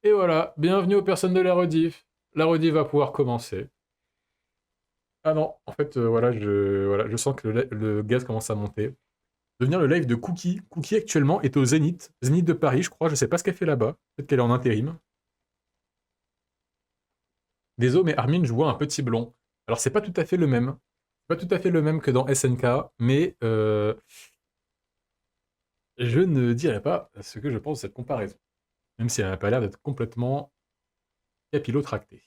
Et voilà, bienvenue aux personnes de la rediff. La rediff va pouvoir commencer. Ah non, en fait, je sens que le gaz commence à monter. Devenir le live de Cookie. Cookie actuellement est au Zénith. Zénith de Paris, je crois. Je sais pas ce qu'elle fait là-bas. Peut-être qu'elle est en intérim. Désolé, mais Armin joue un petit blond. Alors c'est pas tout à fait le même. Pas tout à fait le même que dans SNK, mais je ne dirai pas ce que je pense de cette comparaison. Même si elle n'a pas l'air d'être complètement capillotractée.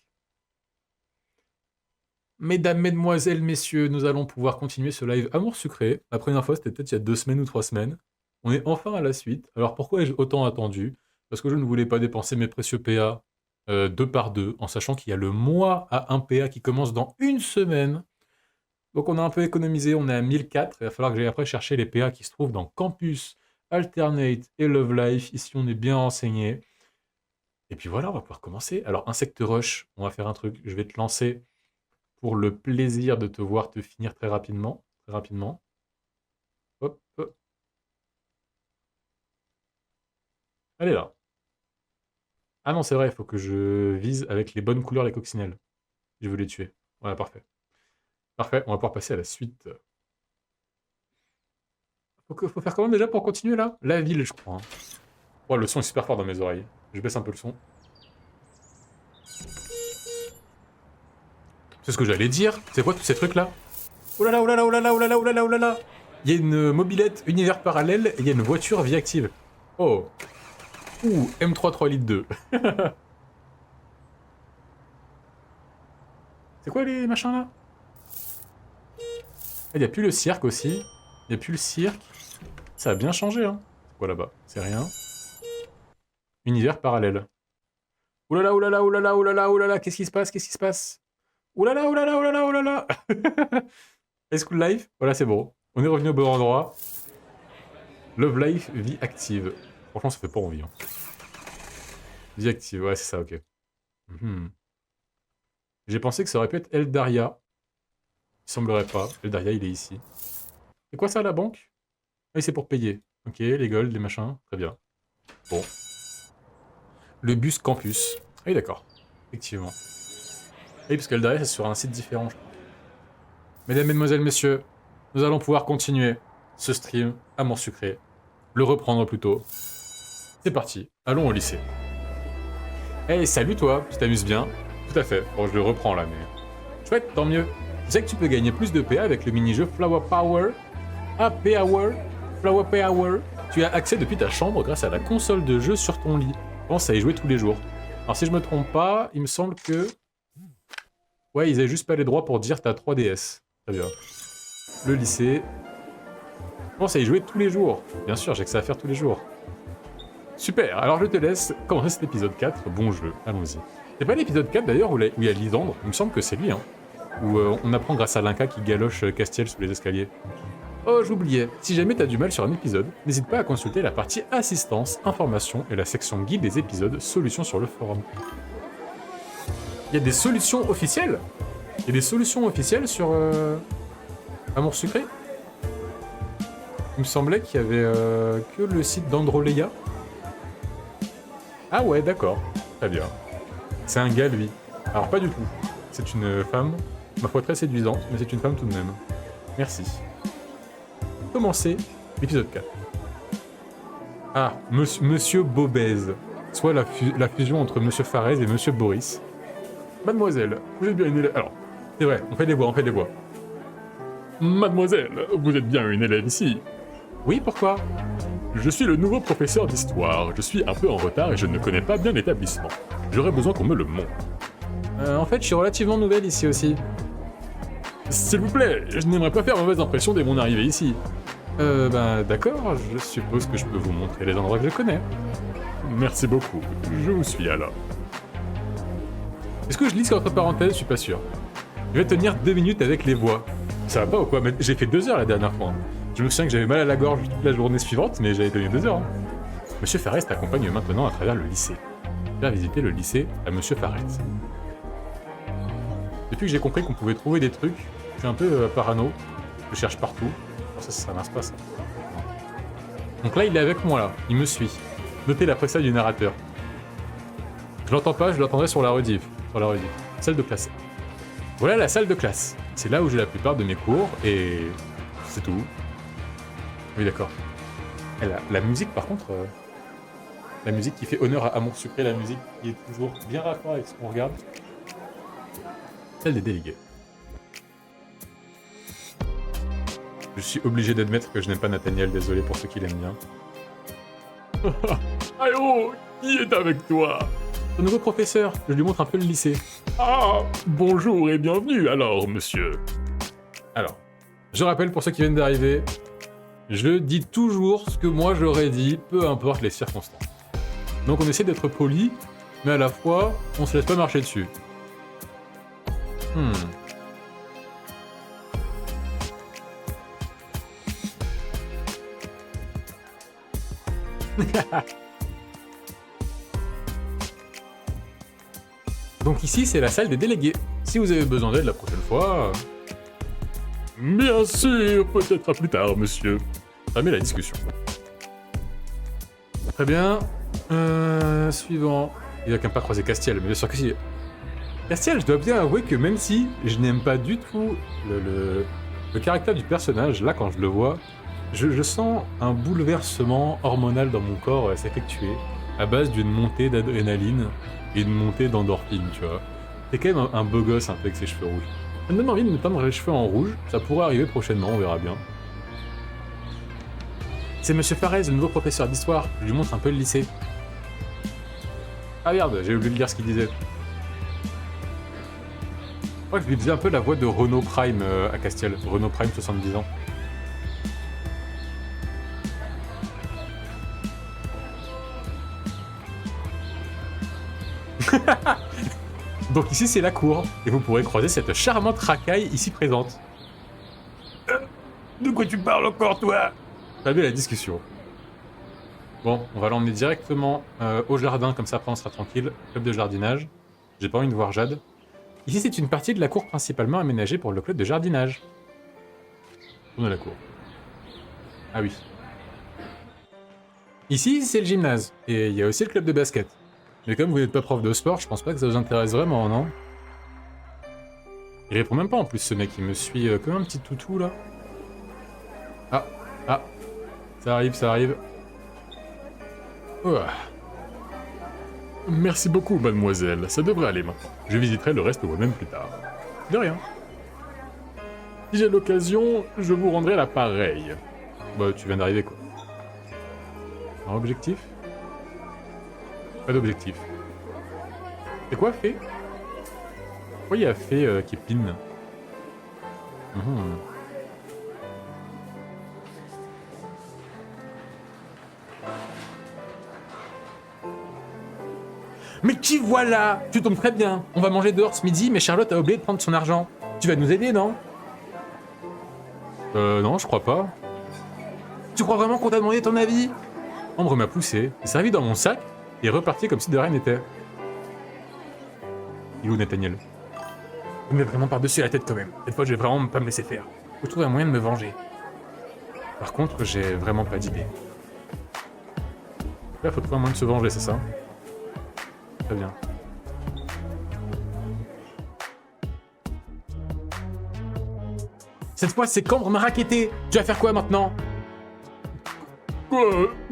Mesdames, mesdemoiselles, messieurs, nous allons pouvoir continuer ce live Amour Sucré. La première fois, c'était peut-être il y a 2 semaines ou 3 semaines. On est enfin à la suite. Alors pourquoi ai-je autant attendu? Parce que je ne voulais pas dépenser mes précieux PA deux par deux, en sachant qu'il y a le mois à un PA qui commence dans une semaine. Donc on a un peu économisé, on est à 1004. Il va falloir que j'aille après chercher les PA qui se trouvent dans Campus, Alternate et Love Life. Ici, on est bien renseigné. Et puis voilà, on va pouvoir commencer. Alors, Insect Rush, on va faire un truc. Je vais te lancer pour le plaisir de te voir te finir très rapidement. Très rapidement. Hop, hop. Elle est là. Ah non, c'est vrai, il faut que je vise avec les bonnes couleurs les coccinelles. Je veux les tuer. Voilà, parfait. Parfait, on va pouvoir passer à la suite. Faut faire comment déjà pour continuer là? La ville, je crois. Hein. Oh, le son est super fort dans mes oreilles. Je baisse un peu le son. C'est ce que j'allais dire. C'est quoi tous ces trucs là? Oh là là, oh là là, oh là là, oh là là, oh là là, oh là là. Il y a une mobilette univers parallèle et il y a une voiture vie active. Oh. Ouh, M3 3 litres 2. C'est quoi les machins là? Il n'y a plus le cirque aussi. Il n'y a plus le cirque. Ça a bien changé, hein. C'est quoi là-bas? C'est rien. Univers parallèle. Ouh là là, oh là là, oh là là, oh là là, oh là là, qu'est-ce qui se passe? Qu'est-ce qui se passe? Ouh là là, oh là là, oh là là, oh là là. High School Life? Voilà, c'est bon. On est revenu au bon endroit. Love Life, vie active. Franchement, ça fait pas envie. Hein. Vie active, ouais, c'est ça, ok. J'ai pensé que ça aurait pu être Eldaria. Il semblerait pas. Eldaria, il est ici. C'est quoi ça, la banque? Ah oui, c'est pour payer. Ok, les golds, les machins. Très bien. Bon. Le bus campus. Ah oui, d'accord. Effectivement. Oui, parce qu'Eldaria, c'est sur un site différent, je crois. Mesdames, mesdemoiselles, messieurs, nous allons pouvoir continuer ce stream Amour Sucré. Le reprendre plutôt. C'est parti. Allons au lycée. Hey, salut toi, tu t'amuses bien? Tout à fait. Bon, je le reprends là, mais... Chouette, tant mieux. Tu sais que tu peux gagner plus de PA avec le mini-jeu Flower Power. Ah, Power. Flower Power. Tu as accès depuis ta chambre grâce à la console de jeu sur ton lit. Pense à y jouer tous les jours. Alors si je me trompe pas, il me semble que... Ouais, ils avaient juste pas les droits pour dire t'as 3DS. Très bien. Le lycée. Pense à y jouer tous les jours. Bien sûr, j'ai que ça à faire tous les jours. Super, alors je te laisse commencer cet épisode 4. Bon jeu, allons-y. C'est pas l'épisode 4 d'ailleurs où il y a Lisandre, il me semble que c'est lui, hein. Où on apprend grâce à Linka qui galoche Castiel sous les escaliers. Oh, j'oubliais, si jamais t'as du mal sur un épisode, n'hésite pas à consulter la partie assistance, information et la section guide des épisodes, solutions sur le forum. Il y a des solutions officielles? Il y a des solutions officielles sur Amour Sucré? Il me semblait qu'il y avait que le site d'Androleia. Ah ouais, d'accord. Très bien. C'est un gars, lui. Alors, pas du tout. C'est une femme, ma foi très séduisante, mais c'est une femme tout de même. Merci. Commencer l'épisode 4. Ah, Monsieur Bobez. Soit la fusion entre Monsieur Farez et Monsieur Boris. Mademoiselle, vous êtes bien une élève... Alors, c'est vrai, on fait des voix, on fait des voix. Mademoiselle, vous êtes bien une élève ici. Oui, pourquoi? Je suis le nouveau professeur d'histoire. Je suis un peu en retard et je ne connais pas bien l'établissement. J'aurais besoin qu'on me le montre. En fait, je suis relativement nouvelle ici aussi. S'il vous plaît, je n'aimerais pas faire mauvaise impression dès mon arrivée ici. D'accord, je suppose que je peux vous montrer les endroits que je connais. Merci beaucoup, je vous suis alors. Est-ce que je lis entre parenthèses? Je suis pas sûr. Je vais tenir 2 minutes avec les voix. Ça va pas ou quoi? J'ai fait 2 heures la dernière fois. Je me souviens que j'avais mal à la gorge toute la journée suivante, mais j'avais tenu 2 heures. Hein. Monsieur Farès t'accompagne maintenant à travers le lycée. Faire visiter le lycée à Monsieur Farès. Depuis que j'ai compris qu'on pouvait trouver des trucs, je suis un peu parano. Je cherche partout. Oh, ça marche pas ça. Donc là, il est avec moi là. Il me suit. Notez la précédente du narrateur. Je l'entends pas, je l'entendrai sur la rediff. Sur la rediff. Salle de classe. Voilà la salle de classe. C'est là où j'ai la plupart de mes cours et c'est tout. Oui, d'accord. La musique, par contre, la musique qui fait honneur à Amour Sucré, la musique qui est toujours bien raccord avec ce qu'on regarde. Celle des délégués. Je suis obligé d'admettre que je n'aime pas Nathaniel, désolé pour ceux qui l'aiment bien. Allô, qui est avec toi? Le nouveau professeur, je lui montre un peu le lycée. Ah, bonjour et bienvenue alors, monsieur. Alors, je rappelle pour ceux qui viennent d'arriver, je dis toujours ce que moi j'aurais dit, peu importe les circonstances. Donc on essaie d'être poli, mais à la fois, on se laisse pas marcher dessus. Donc ici, c'est la salle des délégués. Si vous avez besoin d'aide la prochaine fois... Bien sûr, peut-être à plus tard, monsieur. Ça met la discussion. Très bien. Suivant. Il n'a qu'à pas croiser Castiel, mais bien sûr que si... Castiel, je dois bien avouer que même si je n'aime pas du tout le caractère du personnage, là, quand je le vois, je sens un bouleversement hormonal dans mon corps s'effectuer à base d'une montée d'adrénaline et une montée d'endorphine, tu vois. C'est quand même un beau gosse un peu avec ses cheveux rouges. Ça me donne envie de me teindre les cheveux en rouge, ça pourrait arriver prochainement, on verra bien. C'est Monsieur Farez, le nouveau professeur d'histoire, je lui montre un peu le lycée. Ah merde, j'ai oublié de lire ce qu'il disait. Je crois que je lui disais un peu la voix de Renault Prime à Castiel, Renault Prime 70 ans. Donc ici c'est la cour, et vous pourrez croiser cette charmante racaille ici présente. De quoi tu parles encore, toi? T'as vu la discussion. Bon, on va l'emmener directement au jardin, comme ça après on sera tranquille. Club de jardinage. J'ai pas envie de voir Jade. Ici c'est une partie de la cour principalement aménagée pour le club de jardinage. On a la cour. Ah oui. Ici c'est le gymnase, et il y a aussi le club de basket. Mais comme vous n'êtes pas prof de sport, je pense pas que ça vous intéresse vraiment, non? Il répond même pas en plus ce mec, il me suit comme un petit toutou là. Ah, ça arrive, ça arrive. Oh. Merci beaucoup, mademoiselle, ça devrait aller maintenant. Je visiterai le reste moi-même plus tard. De rien. Si j'ai l'occasion, je vous rendrai l'appareil. Bah, tu viens d'arriver quoi. Un objectif? Pas d'objectif. C'est quoi, Fée? Pourquoi il y a Fée qui pine? Mais qui voilà? Tu tombes très bien. On va manger dehors ce midi, mais Charlotte a oublié de prendre son argent. Tu vas nous aider, non? Non, je crois pas. Tu crois vraiment qu'on t'a demandé ton avis? Ambre m'a poussé, s'est servi dans mon sac, et est reparti comme si de rien n'était. Il est où Nathaniel? Il me met vraiment par-dessus la tête quand même. Cette fois, je vais vraiment pas me laisser faire. Faut trouver un moyen de me venger. Par contre, j'ai vraiment pas d'idée. Là, faut trouver un moyen de se venger, c'est ça? Très bien. Cette fois, c'est qu'Ambre m'a racketté. Tu vas faire quoi maintenant? Quoi?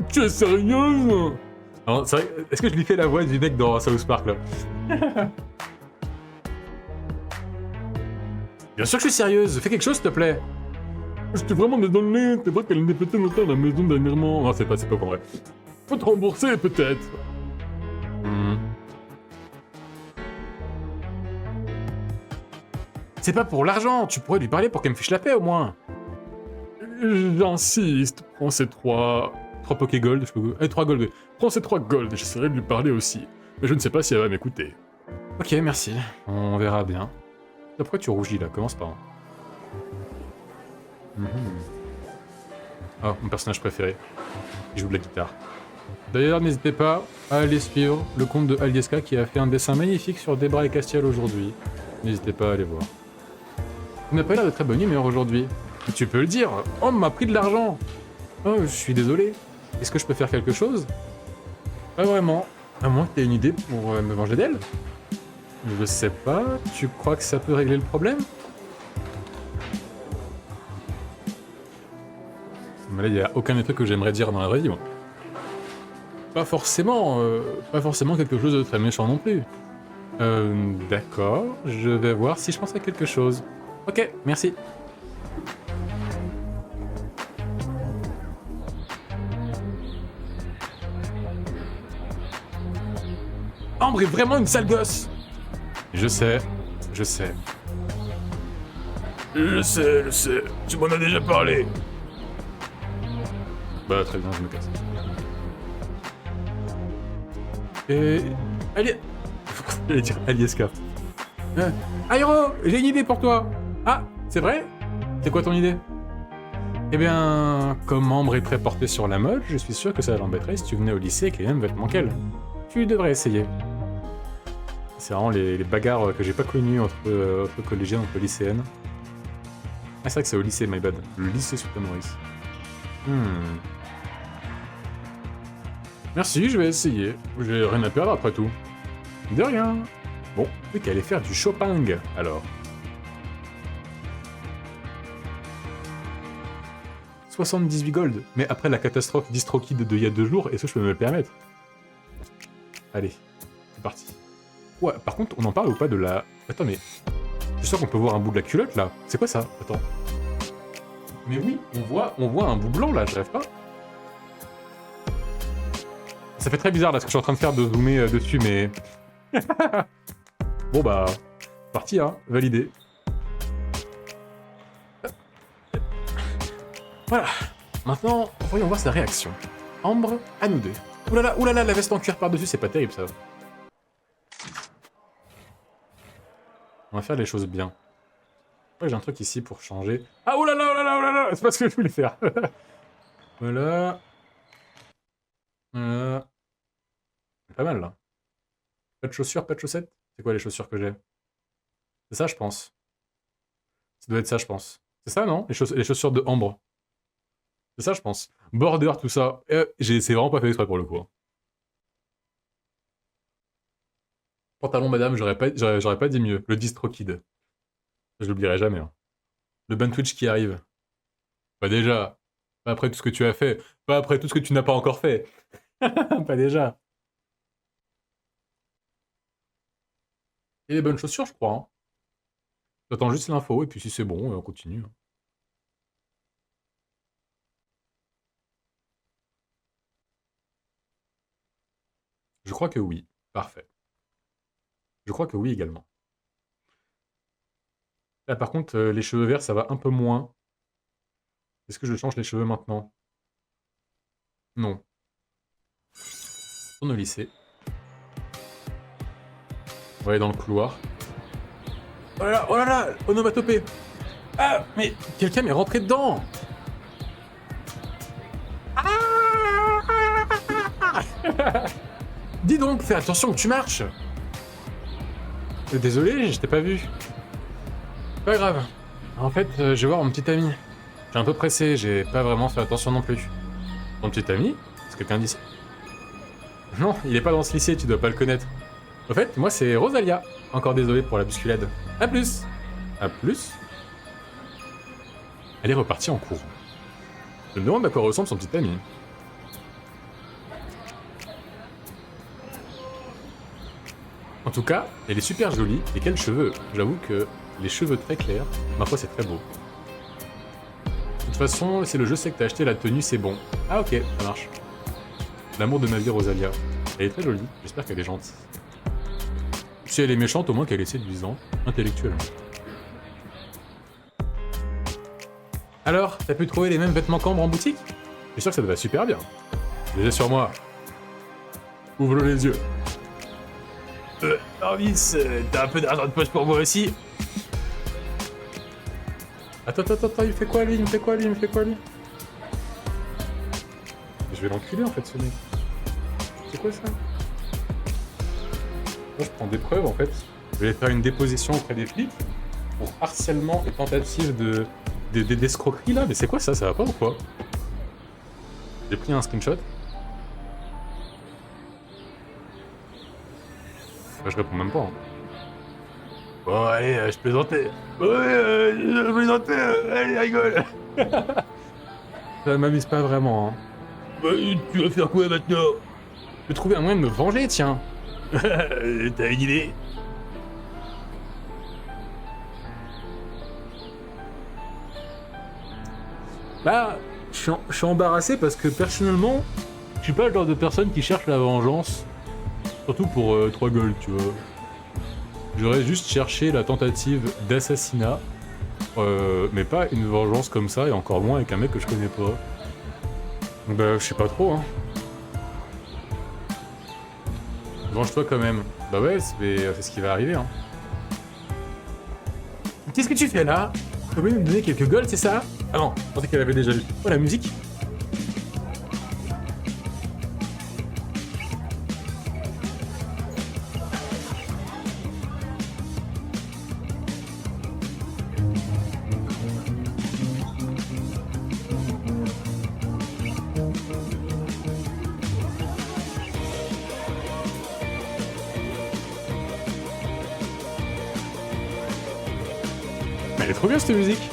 Tu es sérieuse? Est-ce que je lui fais la voix du mec dans South Park, là? Bien sûr que je suis sérieuse, fais quelque chose, s'il te plaît. J'étais vraiment désolé, c'est vrai qu'elle n'est peut-être longtemps à la maison dernièrement. Non, c'est pas vrai. Faut te rembourser, peut-être. C'est pas pour l'argent, tu pourrais lui parler pour qu'elle me fiche la paix, au moins. J'insiste, prends ces 3 Pokégold, 3 gold. Prends ces 3 gold, j'essaierai de lui parler aussi. Mais je ne sais pas si elle va m'écouter. Ok, merci. On verra bien. Pourquoi tu rougis là? Commence pas. Ah, mon personnage préféré. Il joue de la guitare. D'ailleurs, n'hésitez pas à aller suivre le compte de Alieska qui a fait un dessin magnifique sur Debra et Castiel aujourd'hui. N'hésitez pas à aller voir. Tu n'as pas l'air de très bonne humeur aujourd'hui. Tu peux le dire. Oh, on m'a pris de l'argent. Oh, je suis désolé. Est-ce que je peux faire quelque chose? Pas vraiment. À moins que t'aies une idée pour me venger d'elle? Je sais pas, tu crois que ça peut régler le problème? Mais là, il y a aucun des trucs que j'aimerais dire dans la vraie vie, moi. Pas forcément quelque chose de très méchant non plus. D'accord, je vais voir si je pense à quelque chose. Ok, merci. Ambre est vraiment une sale gosse. Je sais, je sais. Je sais, tu m'en as déjà parlé. Bah très bien, je me casse. Et... Allez... J'allais dire Aliesca. Airo, j'ai une idée pour toi. Ah, c'est vrai? C'est quoi ton idée? Eh bien, comme Ambre est très portée sur la mode, je suis sûr que ça l'embêterait si tu venais au lycée avec les mêmes vêtements qu'elle. Tu devrais essayer. C'est vraiment les bagarres que j'ai pas connues entre collégiennes, entre lycéennes. Ah, c'est vrai que c'est au lycée, my bad. Le lycée Sultan Maurice. Merci, je vais essayer. J'ai rien à perdre après tout. De rien. Bon, plus qu'à aller faire du shopping, alors. 78 gold. Mais après la catastrophe DistroKid de il y a 2 jours, est-ce que je peux me le permettre? Allez, c'est parti. Ouais, par contre, on en parle ou pas de la... Attends, mais... Je suis sûr qu'on peut voir un bout de la culotte, là. C'est quoi ça? Attends. Mais oui, on voit un bout blanc, là, je rêve pas. Ça fait très bizarre, là, ce que je suis en train de faire de zoomer dessus, mais... Bon, bah... Parti, hein. Validé. Voilà. Maintenant, voyons voir sa réaction. Ambre, à nous deux. Oulala, la veste en cuir par-dessus, c'est pas terrible, ça. On va faire les choses bien. Ouais, j'ai un truc ici pour changer. Ah, oulala, c'est pas ce que je voulais faire. Voilà. Voilà. Pas mal, là. Pas de chaussures, pas de chaussettes? C'est quoi les chaussures que j'ai? C'est ça, je pense. Ça doit être ça, je pense. C'est ça, non? Les chaussures de Ambre. C'est ça, je pense. Border, tout ça. C'est vraiment pas fait exprès pour le coup. Hein. Pantalon, madame, j'aurais pas dit mieux. Le DistroKid. Je l'oublierai jamais. Hein. Le ban Twitch qui arrive. Pas déjà. Pas après tout ce que tu as fait. Pas après tout ce que tu n'as pas encore fait. Pas déjà. Et les bonnes chaussures, je crois. Hein. J'attends juste l'info, et puis si c'est bon, on continue. Hein. Je crois que oui. Parfait. Je crois que oui également. Là, par contre, les cheveux verts, ça va un peu moins. Est-ce que je change les cheveux maintenant? Non. Tourne au lycée. On va aller dans le couloir. Oh là là, onomatopée. Ah, mais quelqu'un m'est rentré dedans. Ah Dis donc, fais attention où tu marches. Désolé, je t'ai pas vu. Pas grave. En fait, je vais voir mon petit ami. Je suis un peu pressé, j'ai pas vraiment fait attention non plus. Ton petit ami? C'est quelqu'un d'ici? Non, il est pas dans ce lycée, tu dois pas le connaître. Au fait, moi c'est Rosalia. Encore désolé pour la bousculade. A plus. A plus. Elle est repartie en courant. Je me demande à quoi ressemble son petit ami. En tout cas, elle est super jolie, et quels cheveux. J'avoue que les cheveux très clairs, ma foi c'est très beau. De toute façon, si le jeu sait que t'as acheté la tenue, c'est bon. Ah ok, ça marche. L'amour de ma vie, Rosalia. Elle est très jolie, j'espère qu'elle est gentille. Si elle est méchante, au moins qu'elle est séduisante, intellectuellement. Alors, t'as pu trouver les mêmes vêtements qu'Ambre en boutique? Je suis sûr que ça te va super bien. Déjà sur moi. Ouvre les yeux. Orvis, t'as un peu d'argent de poche pour moi aussi? Attends, il me fait quoi lui? Je vais l'enculer en fait ce mec. C'est quoi ça? Moi je prends des preuves en fait. Je vais faire une déposition auprès des flics pour harcèlement et tentative d'escroquerie là. Mais c'est quoi ça? Ça va pas ou quoi? J'ai pris un screenshot. Bah, je réponds même pas. Hein. Bon, allez, je plaisantais. Ouais, je plaisantais, allez, rigole. Ça m'amuse pas vraiment. Hein. Bah, tu vas faire quoi maintenant? Je vais trouver un moyen de me venger, tiens. T'as une idée? Là, je suis embarrassé parce que personnellement, je suis pas le genre de personne qui cherche la vengeance. Surtout pour 3 gold, tu vois. J'aurais juste cherché la tentative d'assassinat. Mais pas une vengeance comme ça, et encore moins avec un mec que je connais pas. Bah, je sais pas trop, hein. Venge-toi quand même. Bah ouais, c'est ce qui va arriver, hein. Qu'est-ce que tu fais là? Tu veux me donner quelques golds, c'est ça? Ah non, je pensais qu'elle avait déjà vu. Oh, la musique. Elle est trop bien cette musique.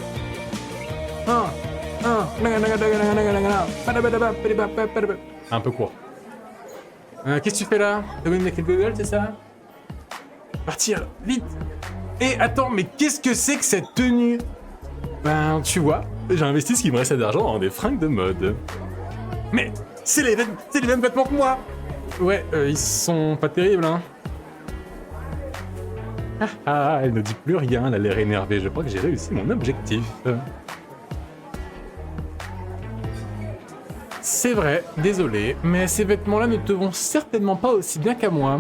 Un peu court. Qu'est-ce que tu fais là? T'as donné quelques golds, c'est ça? Partir, vite! Et attends, mais qu'est-ce que c'est que cette tenue? Ben, tu vois, j'ai investi ce qui me restait d'argent dans des fringues de mode. Mais c'est les mêmes vêtements que moi! Ouais, ils sont pas terribles, hein. Ah, elle ne dit plus rien, elle a l'air énervée. Je crois que j'ai réussi mon objectif. C'est vrai, désolé, mais ces vêtements-là ne te vont certainement pas aussi bien qu'à moi.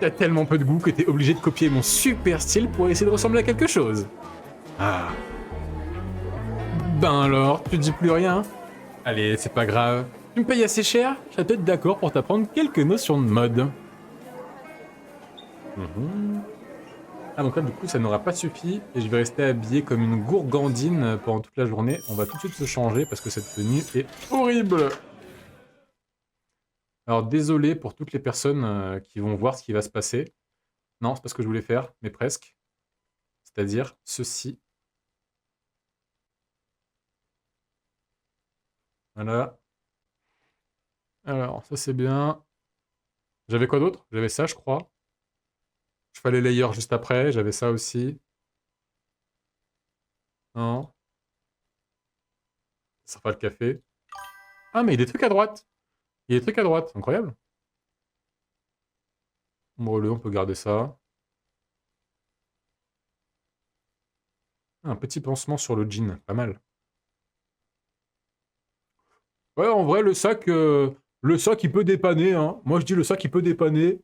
T'as tellement peu de goût que t'es obligé de copier mon super style pour essayer de ressembler à quelque chose. Ah. Ben alors, tu dis plus rien? Allez, c'est pas grave. Tu me payes assez cher? Je serais peut-être d'accord pour t'apprendre quelques notions de mode. Ah donc là du coup ça n'aura pas suffi et je vais rester habillé comme une gourgandine pendant toute la journée. On va tout de suite se changer parce que cette tenue est horrible. Alors désolé pour toutes les personnes qui vont voir ce qui va se passer. Non, c'est pas ce que je voulais faire, mais presque. C'est-à-dire ceci. Voilà. Alors ça c'est bien. J'avais quoi d'autre? J'avais ça je crois. Je fais les layers juste après, j'avais ça aussi. Non. Ça sert pas le café. Ah mais il y a des trucs à droite. Il y a des trucs à droite, incroyable. Ombre-le, on peut garder ça. Ah, un petit pansement sur le jean, pas mal. Ouais, en vrai, le sac, il peut dépanner, hein. Moi, je dis le sac, il peut dépanner.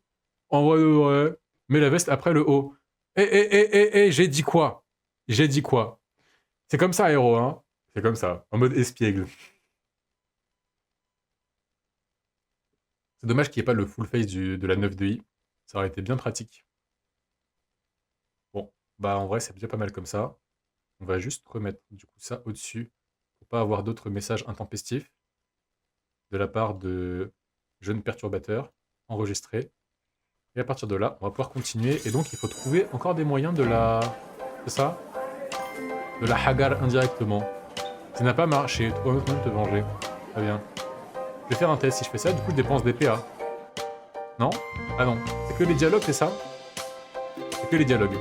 En vrai, de vrai. Mais la veste après le haut. J'ai dit quoi? J'ai dit quoi? C'est comme ça, héros, hein. C'est comme ça, en mode espiègle. C'est dommage qu'il n'y ait pas le full face de la 9 de I. Ça aurait été bien pratique. Bon, bah en vrai, c'est déjà pas mal comme ça. On va juste remettre du coup ça au-dessus pour pas avoir d'autres messages intempestifs de la part de jeunes perturbateurs enregistrés. Et à partir de là, on va pouvoir continuer. Et donc, il faut trouver encore des moyens de la... C'est ça? De la hagar indirectement. Ça n'a pas marché. Trouve un autre moyen de te venger. Très bien. Je vais faire un test. Si je fais ça, du coup, je dépense des PA. Non? Ah non. C'est que les dialogues, c'est ça? C'est que les dialogues.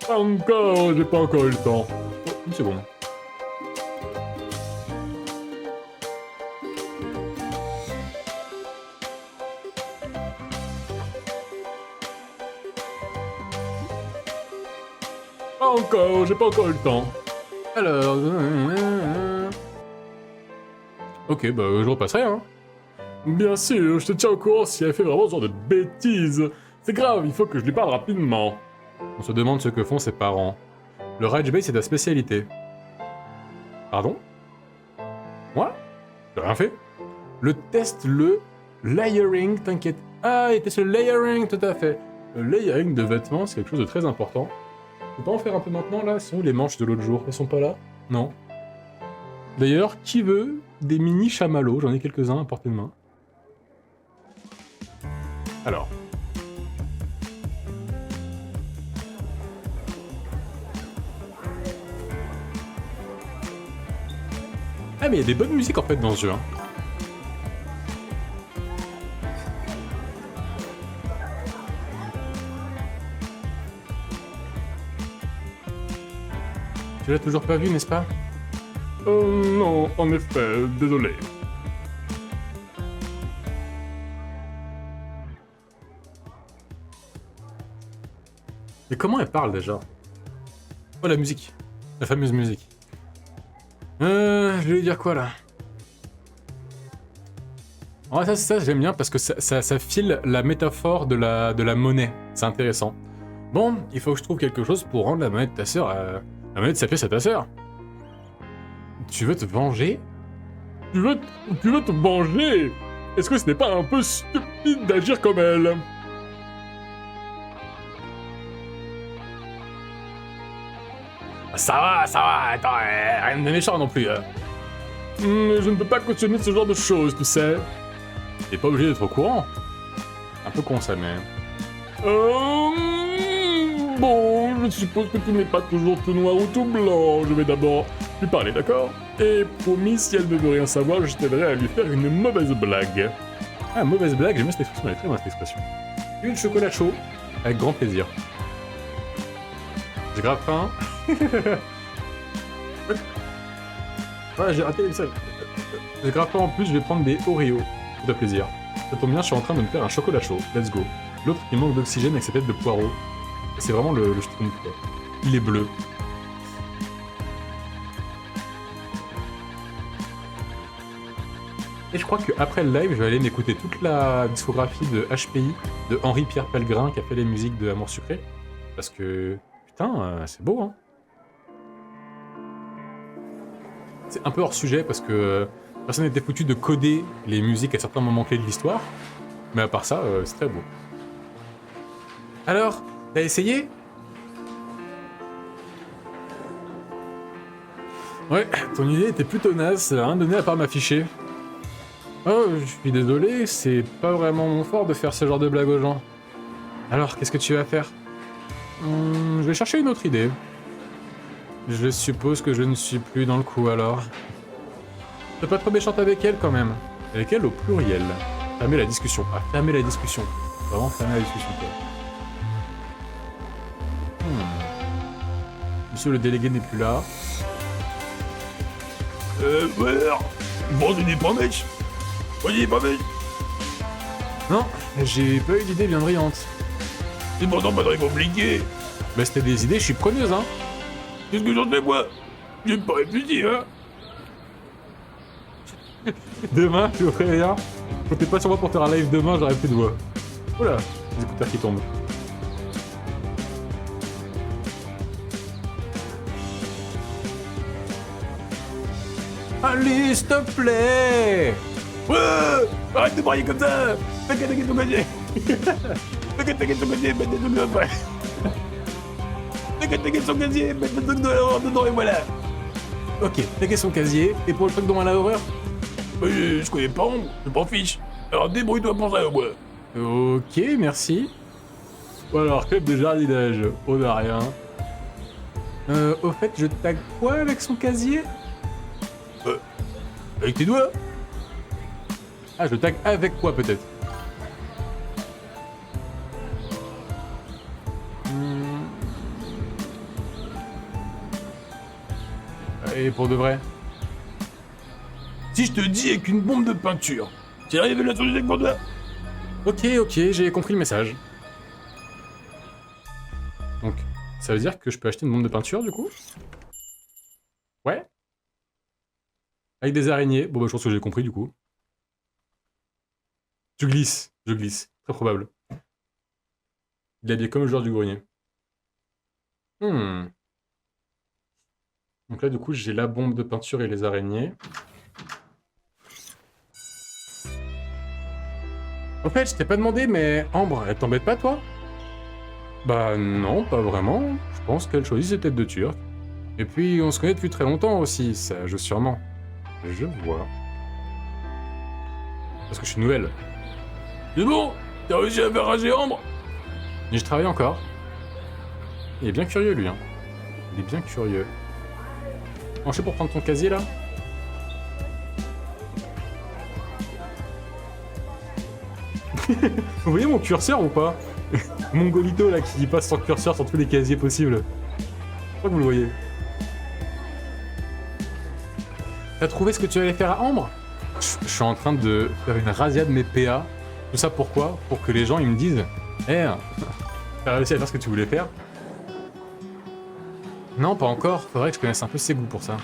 Pas encore, j'ai pas encore eu le temps. Oh, une seconde. Pas encore, j'ai pas encore eu le temps. Alors... Ok, bah je repasserai, hein. Bien sûr, je te tiens au courant si elle fait vraiment ce genre de bêtises. C'est grave, il faut que je lui parle rapidement. On se demande ce que font ses parents. Le rage bait, c'est ta spécialité. Pardon? Moi? J'ai rien fait. Le layering, t'inquiète. Ah, il était sur le layering, tout à fait. Le layering de vêtements, c'est quelque chose de très important. Tu peux pas en faire un peu maintenant, là? Sont où les manches de l'autre jour? Elles sont pas là? Non. D'ailleurs, qui veut des mini chamallows? J'en ai quelques-uns à portée de main. Alors. Ah, mais il y a des bonnes musiques en fait dans ce jeu. Hein. Tu l'as toujours pas vu, n'est-ce pas? Non, en effet, désolé. Mais comment elle parle déjà? Oh, la musique. La fameuse musique. Je vais lui dire quoi là? Ouais, ça j'aime bien parce que ça file la métaphore de la monnaie. C'est intéressant. Bon, il faut que je trouve quelque chose pour rendre la monnaie de ta sœur la monnaie de sa pièce à ta sœur. Tu veux te venger? Tu veux te venger? Est-ce que ce n'est pas un peu stupide d'agir comme elle? Ça va, attends, rien de méchant non plus. Je ne peux pas cautionner ce genre de choses, tu sais. T'es pas obligé d'être au courant. Un peu con ça, mais... Bon, je suppose que tout n'est pas toujours tout noir ou tout blanc. Je vais d'abord lui parler, d'accord? Et promis, si elle ne veut rien savoir, je t'aiderai à lui faire une mauvaise blague. Ah, mauvaise blague, j'aime bien cette expression, elle est très bonne cette expression. Une chocolat chaud, avec grand plaisir. J'ai grave faim. Ouais, j'ai raté ça. J'ai grave faim en plus, je vais prendre des Oreos. Tout à plaisir. Ça tombe bien, je suis en train de me faire un chocolat chaud. Let's go. L'autre qui manque d'oxygène avec sa tête de poireau. C'est vraiment le schtroumpf, quoi. Il est bleu. Et je crois qu'après le live, je vais aller m'écouter toute la discographie de HPI de Henri-Pierre Pellegrin qui a fait les musiques de Amour Sucré. Parce que... Putain, c'est beau, hein. C'est un peu hors sujet parce que personne n'était foutu de coder les musiques à certains moments clés de l'histoire. Mais à part ça, c'est très beau. Alors, t'as essayé? Ouais, ton idée était plutôt naze, ça n'a rien donné à part m'afficher. Oh, je suis désolé, c'est pas vraiment mon fort de faire ce genre de blague aux gens. Alors, qu'est-ce que tu vas faire? Je vais chercher une autre idée. Je suppose que je ne suis plus dans le coup alors. T'es pas trop méchante avec elle quand même. Avec elle au pluriel. Fermez la discussion. Ah, fermez la discussion. Vraiment fermez la discussion, quoi. Monsieur le délégué n'est plus là. Ouais. Bon, il n'est pas mec. Il est pas mec. Non, j'ai pas eu d'idée bien brillante. C'est pourtant pas très compliqué. Bah, c'était des idées, je suis preneuse, hein. Qu'est-ce que j'en fais, moi? J'ai pas réfléchi, hein. Demain, je ferai rien. Comptez pas sur moi pour faire un live demain, j'aurai plus de voix. Oula, les écouteurs qui tombent. Allez, s'il te plaît. Ouais. Arrête de brailler comme ça. T'inquiète ton casier. T'inquiète ton casier, mets des trucs après. T'inquiète son casier, mets des trucs dedans et voilà. Ok, t'inquiète son casier, et pour le truc dont elle a horreur? Je connais pas, je m'en fiche. Alors débrouille-toi pour ça, moi. Ok, merci. Bon alors, club de jardinage, on n'a rien. Au fait, je tag quoi avec son casier? Avec tes doigts. Ah, je tag avec quoi peut-être? Et pour de vrai? Si je te dis avec une bombe de peinture, tu arrives à la solution pour toi? Ok, j'ai compris le message. Donc, ça veut dire que je peux acheter une bombe de peinture du coup? Ouais. Avec des araignées. Bon bah je pense que j'ai compris du coup. Je glisse. Très probable. Il est habillé comme le joueur du grenier. Donc là du coup j'ai la bombe de peinture et les araignées. En fait, je t'ai pas demandé, mais Ambre, elle t'embête pas, toi? Bah non, pas vraiment. Je pense qu'elle choisit ses têtes de turc. Et puis, on se connaît depuis très longtemps aussi, ça joue sûrement. Je vois. Parce que je suis nouvelle. C'est bon, T'as réussi à faire rager Ambre? Mais je travaille encore. Il est bien curieux, lui. Hein. Il est bien curieux. Bon, je sais pour prendre ton casier, là. Vous voyez mon curseur ou pas? Mon golito, là, qui passe son curseur sur tous les casiers possibles. Je crois que vous le voyez. T'as trouvé ce que tu allais faire à Ambre? Je suis en train de faire une razzia de mes PA. Tout ça pourquoi? Pour que les gens ils me disent t'as réussi à faire ce que tu voulais faire? Non, pas encore. Faudrait que je connaisse un peu ses goûts pour ça.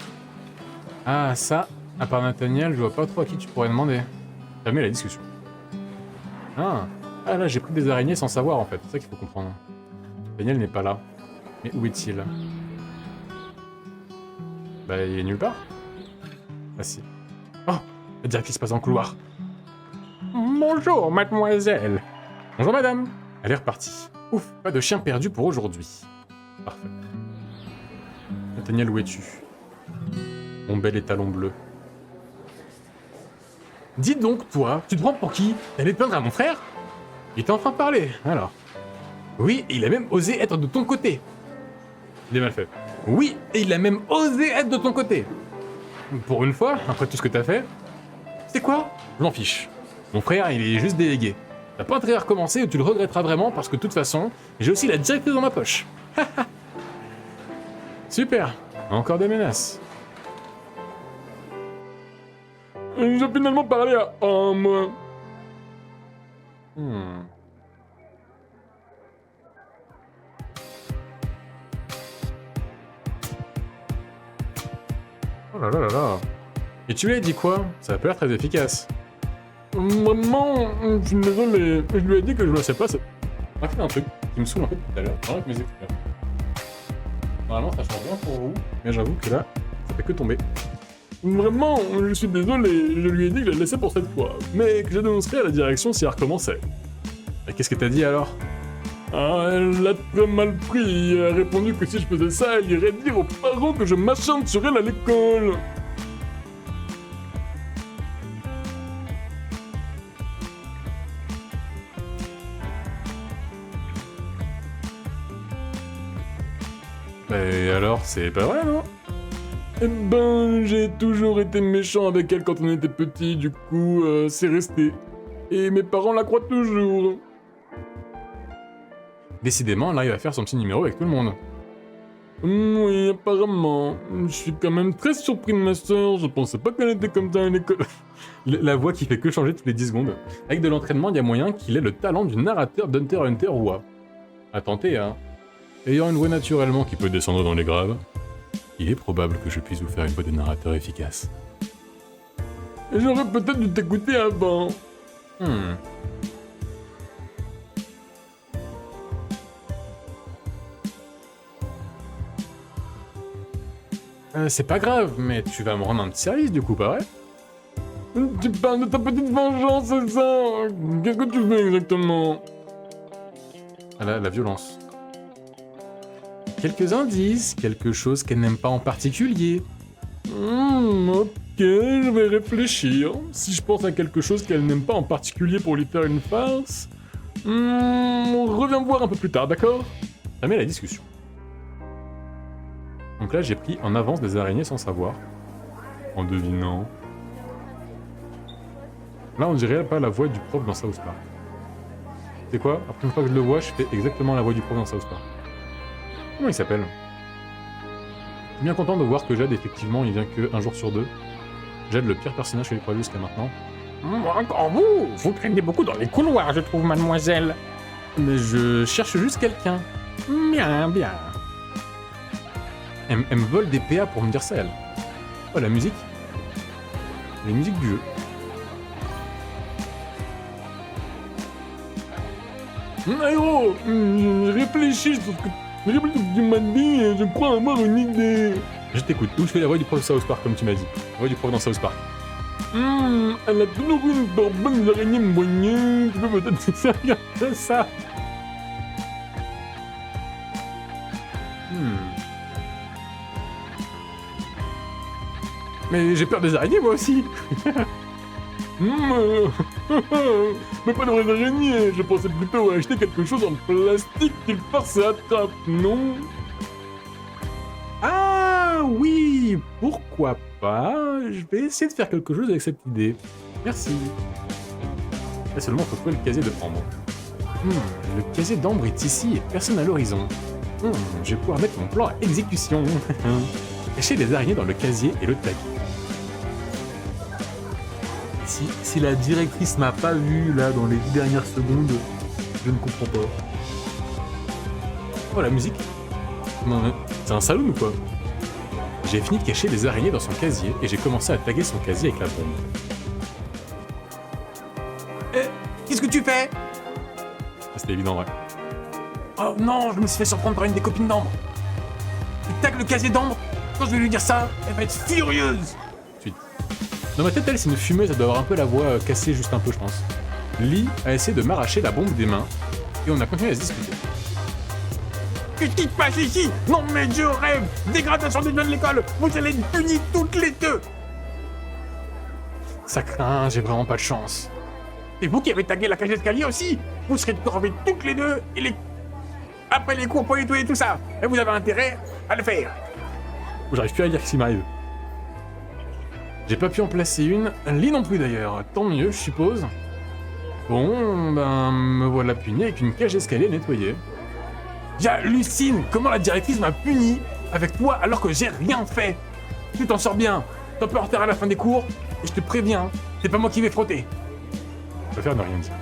Ah, ça, à part Nathaniel, je vois pas trop à qui tu pourrais demander. Jamais la discussion. Ah là, j'ai pris des araignées sans savoir en fait. C'est ça qu'il faut comprendre. Daniel n'est pas là. Mais où est-il? Bah, il est nulle part. Ah si. Oh, la directrice passe dans le couloir. Bonjour, mademoiselle. Bonjour, madame. Elle est repartie. Ouf, pas de chien perdu pour aujourd'hui. Parfait. Nathaniel, où es-tu? Mon bel étalon bleu. Dis donc, toi, tu te prends pour qui? T'allais te plaindre à mon frère? Il était en train de parler, alors. Oui, et il a même osé être de ton côté. Il est mal fait. Oui, et il a même osé être de ton côté. Pour une fois, après tout ce que t'as fait, c'est quoi? Je m'en fiche. Mon frère, il est juste délégué. T'as pas intérêt à recommencer ou tu le regretteras vraiment parce que de toute façon, j'ai aussi la directrice dans ma poche. Super, encore des menaces. J'ai finalement parlé à moi. Oh là là là là. Et tu lui as dit quoi? Ça a pas l'air très efficace. Maman, je suis désolé, je lui ai dit que je ne sais pas. Ça m'a fait un truc qui me saoule un peu tout à l'heure. Avec mes écouteurs. Normalement, ça change rien pour vous, mais j'avoue que là, ça fait que tomber. Vraiment, je suis désolé, je lui ai dit que je la laissais pour cette fois, mais que je dénoncerais à la direction si elle recommençait. Et qu'est-ce que t'as dit alors? Ah, elle l'a très mal pris, elle a répondu que si je faisais ça, elle irait dire aux parents que je m'acharne sur elle à l'école. Et alors, c'est pas vrai, non? Eh ben, j'ai toujours été méchant avec elle quand on était petit, du coup, c'est resté. Et mes parents la croient toujours. Décidément, là, il va faire son petit numéro avec tout le monde. Oui, apparemment. Je suis quand même très surpris de ma sœur, je pensais pas qu'elle était comme ça à l'école. La voix qui fait que changer toutes les 10 secondes. Avec de l'entraînement, il y a moyen qu'il ait le talent du narrateur d'Hunter x Hunter ou à tenter, hein. Ayant une voix naturellement qui peut descendre dans les graves, il est probable que je puisse vous faire une voix de narrateur efficace. J'aurais peut-être dû t'écouter avant. C'est pas grave, mais tu vas me rendre un petit service du coup, pas vrai? Tu parles de ta petite vengeance, c'est ça? Qu'est-ce que tu veux exactement? Ah la violence. Quelques indices, quelque chose qu'elle n'aime pas en particulier. Ok, je vais réfléchir. Si je pense à quelque chose qu'elle n'aime pas en particulier pour lui faire une farce... on revient me voir un peu plus tard, d'accord? Ça met la discussion. Donc là, j'ai pris en avance des araignées sans savoir. En devinant... Là, on dirait pas la voix du prof dans South Park. C'est quoi? Après une fois que je le vois, je fais exactement la voix du prof dans South Park. Comment il s'appelle? Je suis bien content de voir que Jade, effectivement, il vient que un jour sur deux. Jade, le pire personnage que j'ai croisé jusqu'à maintenant. Encore vous traînez beaucoup dans les couloirs, je trouve, mademoiselle. Mais je cherche juste quelqu'un. Bien, bien. Elle me vole des PA pour me dire ça, elle. Oh, la musique. Les musiques du jeu. Aéro, réfléchis sur ce que tu m'as dit, je crois avoir une idée. Je t'écoute. Où je fais la voix du prof de South Park, comme tu m'as dit. La voix du prof dans South Park. Elle a toujours eu une fort bonne araignée moyenne. Tu peux peut-être te servir de ça. Mais j'ai peur des araignées, moi aussi. Mais pas de vraies araignées. Je pensais plutôt acheter quelque chose en plastique qui force et attrape, non? Ah oui, pourquoi pas? Je vais essayer de faire quelque chose avec cette idée. Merci. Là seulement, faut trouver le casier de Ambre. Le casier d'Ambre est ici et personne à l'horizon. Je vais pouvoir mettre mon plan à exécution. Cacher les araignées dans le casier et le taguer. Si la directrice m'a pas vu là dans les 10 dernières secondes, je ne comprends pas. Oh la musique. Non, c'est un saloon ou quoi? J'ai fini de cacher les araignées dans son casier et j'ai commencé à taguer son casier avec la bombe. Qu'est-ce que tu fais? C'était évident, ouais. Oh non, je me suis fait surprendre par une des copines d'Ambre. Tu tagues le casier d'Ambre? Quand je vais lui dire ça, elle va être furieuse. Suite. Dans ma tête, elle, c'est une fumeuse, elle doit avoir un peu la voix cassée juste un peu, je pense. Lee a essayé de m'arracher la bombe des mains et on a continué à se discuter. Qu'est-ce qui se passe ici? Non mais je rêve! Dégradation des jeunes de l'école! Vous allez être punis toutes les deux! Ça craint, j'ai vraiment pas de chance. C'est vous qui avez tagué la cage d'escalier aussi? Vous serez corvés toutes les deux et les... Après les cours pour nettoyer tout ça! Et vous avez intérêt à le faire! J'arrive plus à lire ce qui m'arrive. J'ai pas pu en placer une, Lee non plus d'ailleurs. Tant mieux, je suppose. Bon, ben, me voilà puni avec une cage d'escalier nettoyée. J'hallucine comment la directrice m'a puni avec toi alors que j'ai rien fait. Tu t'en sors bien. T'es un peu en retard à la fin des cours et je te préviens, c'est pas moi qui vais frotter. Je préfère ne rien dire.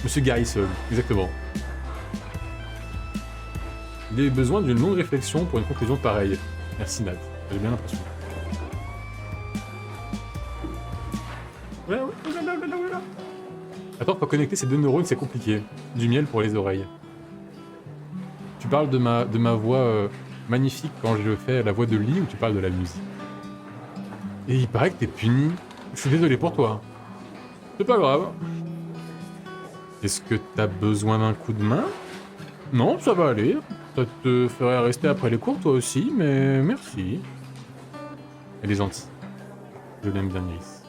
Monsieur Gary seul, exactement. Il a eu besoin d'une longue réflexion pour une conclusion pareille. Merci Nat, j'ai bien l'impression. Attends, pour connecter ces deux neurones, c'est compliqué. Du miel pour les oreilles. Tu parles de ma voix magnifique quand je fais la voix de Lee ou tu parles de la musique? Et il paraît que t'es puni. Je suis désolé pour toi. C'est pas grave. Est-ce que t'as besoin d'un coup de main? Non, ça va aller. Ça te ferait rester après les cours toi aussi, mais merci. Elle est gentille. Je l'aime bien, Iris.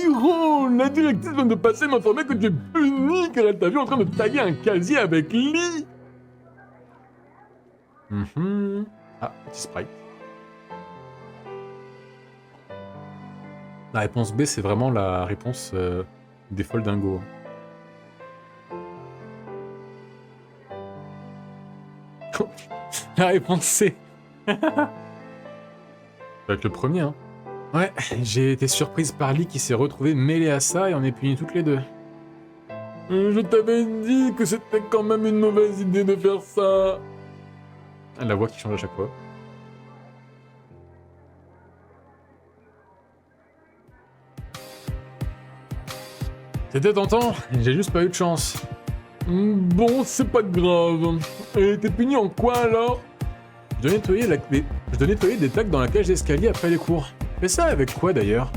Iron, la directrice vient de passer m'informer que tu es puni car elle t'a vu en train de taguer un casier avec Lee. Ah, petit sprite. La réponse B, c'est vraiment la réponse des folles dingo. La réponse C. Ça va être le premier, hein. Ouais, j'ai été surprise par Lee qui s'est retrouvée mêlée à ça et on est punis toutes les deux. Je t'avais dit que c'était quand même une mauvaise idée de faire ça. La voix qui change à chaque fois. C'était tentant, j'ai juste pas eu de chance. Bon, c'est pas grave. Et t'es puni en quoi alors? Je dois nettoyer des tags dans la cage d'escalier après les cours. Fais ça avec quoi d'ailleurs?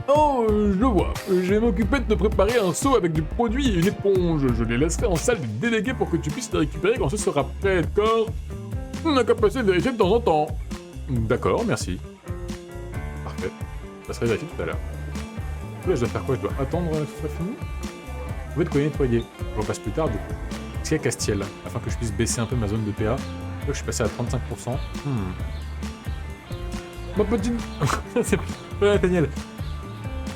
Oh, je vois. Je vais m'occuper de te préparer un seau avec du produit et une éponge. Je les laisserai en salle des délégués pour que tu puisses les récupérer quand ce sera prêt, d'accord? On n'a qu'à passer vérifier de temps en temps. D'accord, merci. Parfait. Je passerai vérifier tout à l'heure. Là, je dois faire quoi? Je dois attendre que ce soit fini? Vous pouvez de quoi nettoyer. Je repasse plus tard du coup. Est-ce qu'il y a Castiel? Afin que je puisse baisser un peu ma zone de PA. Là, je suis passé à 35%. Ma petite... C'est pas Nathaniel.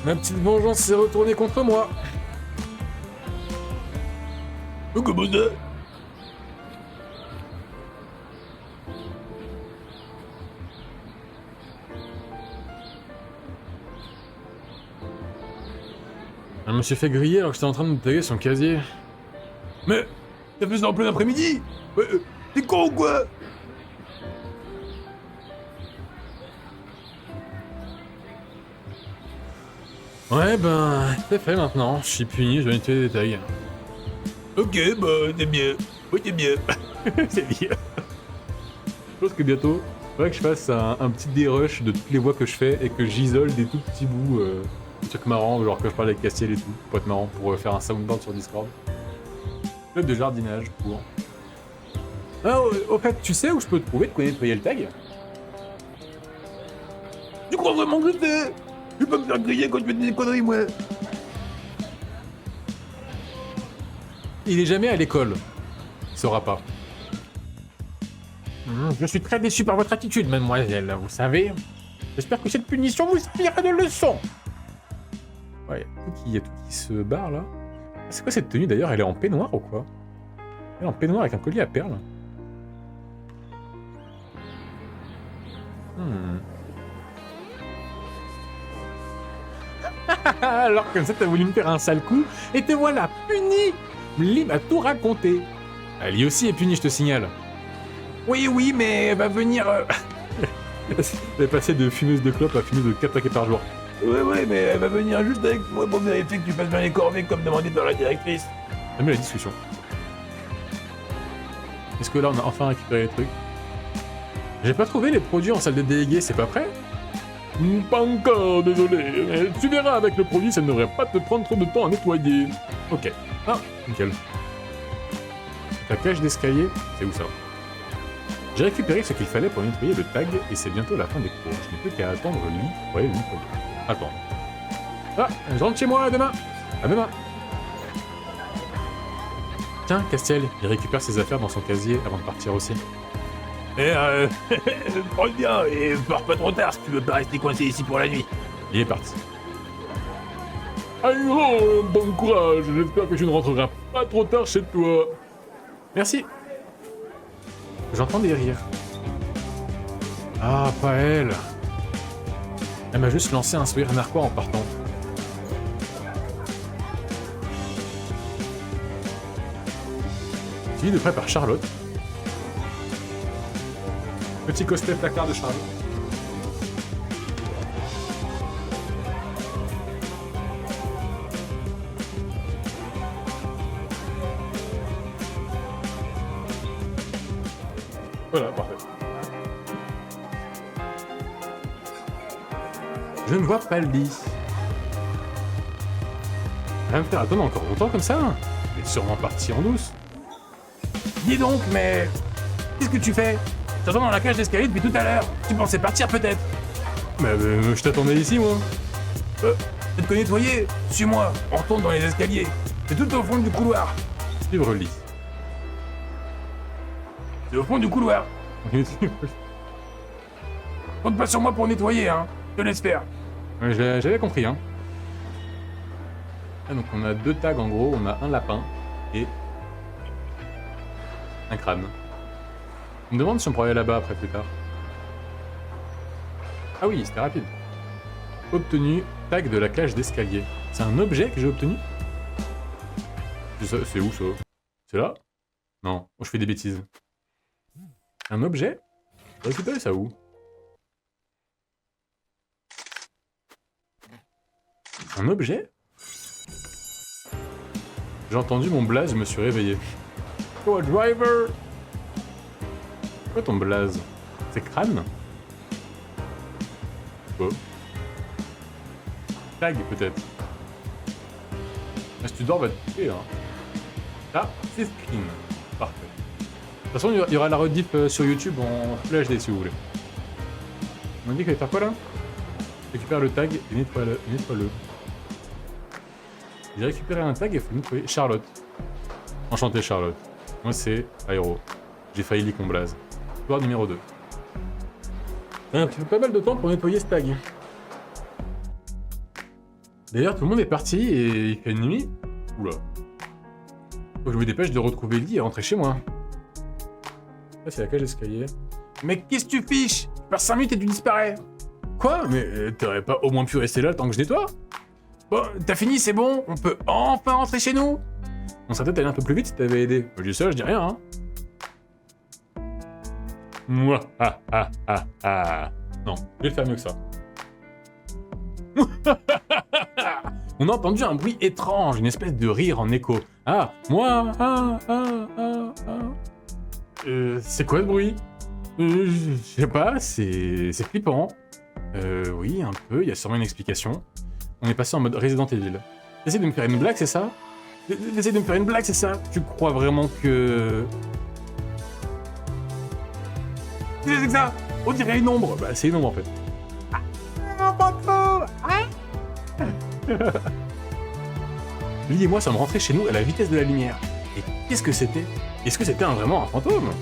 Ma petite vengeance s'est retournée contre moi. Comment ça? Je me suis fait griller alors que j'étais en train de taguer son casier. Mais t'as fait ça en plein après-midi? T'es con ou quoi? Ouais, ben, c'est fait maintenant. Je suis puni, je dois nettoyer des tags. Ok, bah, t'es bien. Oui, t'es bien. C'est bien. Je pense que bientôt, il faudrait que je fasse un petit dérush de toutes les voix que je fais et que j'isole des tout petits bouts, des trucs marrants, genre que je parle avec Castiel et tout, pour être marrant, pour faire un soundboard sur Discord. Club de jardinage pour... Ah, au fait, tu sais où je peux trouver de quoi nettoyer le tag? Du coup, crois vraiment que c'est? Je vais pas me faire griller quand je fais des conneries, moi. Il est jamais à l'école. Il saura pas. Je suis très déçu par votre attitude, mademoiselle, vous savez. J'espère que cette punition vous servira de leçon. Ouais, il y a tout qui se barre là. C'est quoi cette tenue d'ailleurs? Elle est en peignoir ou quoi? Elle est en peignoir avec un collier à perles. Alors comme ça, t'as voulu me faire un sale coup, et te voilà puni. Blim a tout raconté. Ali aussi est punie, je te signale. Oui, mais elle va venir... Elle est passée de fumeuse de clope à fumeuse de 4 paquets par jour. Ouais, mais elle va venir juste avec moi pour vérifier que tu fasses bien les corvées comme demandé par la directrice. J'aime bien la discussion. Est-ce que là, on a enfin récupéré les trucs? J'ai pas trouvé les produits en salle de délégués, c'est pas prêt? Pas encore, désolé. Mais tu verras, avec le produit, ça ne devrait pas te prendre trop de temps à nettoyer. Ok. Ah, nickel. La cage d'escalier, c'est où ça? J'ai récupéré ce qu'il fallait pour nettoyer le tag et c'est bientôt la fin des cours. Je n'ai plus qu'à attendre lui pour aller le nettoyer. Attends. Ah, je rentre chez moi demain. À demain. Tiens, Castiel, il récupère ses affaires dans son casier avant de partir aussi. Prends bien et pars pas trop tard si tu veux pas rester coincé ici pour la nuit. Il est parti. Aïro, bon courage. J'espère que tu ne rentreras pas trop tard chez toi. Merci. J'entends des rires. Ah, pas elle. Elle m'a juste lancé un sourire narquois en partant. Suivi de près par Charlotte. Petit cosplay placard de Charlotte. Voilà, parfait. Je ne vois pas le lit. Elle va me faire attendre encore longtemps comme ça. Elle est sûrement partie en douce. Dis donc, mais... Qu'est-ce que tu fais? T'attends dans la cage d'escalier depuis tout à l'heure. Tu pensais partir peut-être? Mais je t'attendais ici, moi. Peut-être que nettoyer. Suis-moi, on retourne dans les escaliers. C'est tout au fond du couloir. Suivre le lit. C'est au fond du couloir. Compte pas sur moi pour nettoyer, hein. Je te laisse faire. Ouais, j'avais compris, hein. Ah, donc on a 2 tags en gros, on a un lapin et un crâne. On me demande si on pourrait aller là-bas après plus tard. Ah oui, c'était rapide. Obtenu, tag de la cage d'escalier. C'est un objet que j'ai obtenu? C'est où ça? C'est là? Non, je fais des bêtises. Un objet? J'ai récupéré ça où? Un objet? J'ai entendu mon blaze, je me suis réveillé. Oh, driver! C'est quoi ton blaze? C'est crâne? Quoi? Tag peut-être. Ah, si tu dors, va te couper, hein. Ah, c'est screen. Parfait. De toute façon, il y aura la rediff sur YouTube en Full HD si vous voulez. On m'a dit qu'il fallait faire quoi là? Récupère le tag et nettoie-le. J'ai récupéré un tag et il faut nettoyer. Charlotte. Enchanté Charlotte. Moi c'est Aéro. J'ai failli lick mon blaze. Pouvoir numéro 2. Ça fait pas mal de temps pour nettoyer ce tag. D'ailleurs, tout le monde est parti et il fait nuit. Oula. Faut que je me dépêche de retrouver le lit et rentrer chez moi. Là, c'est la cage d'escalier. Mais qu'est-ce que tu fiches? Tu perds 5 minutes et tu disparais. Quoi? Mais t'aurais pas au moins pu rester là le temps que je nettoie? Bon, t'as fini, c'est bon? On peut enfin rentrer chez nous? On serait peut-être allé un peu plus vite si t'avais aidé. Je dis ça, je dis rien, hein. Moi, Non, je vais le faire mieux que ça. On a entendu un bruit étrange, une espèce de rire en écho. Ah, moi, c'est quoi ce bruit? Je sais pas, c'est flippant. Oui, un peu, il y a sûrement une explication. On est passé en mode Resident Evil. T'essaies de me faire une blague, c'est ça? T'essaies de me faire une blague, c'est ça? Tu crois vraiment que... Qu'est-ce que c'est que ça? On dirait une ombre. Bah, c'est une ombre en fait. un fantôme. Hein? Lui et moi sommes rentrés chez nous à la vitesse de la lumière. Et qu'est-ce que c'était? Est-ce que c'était vraiment un fantôme? Moi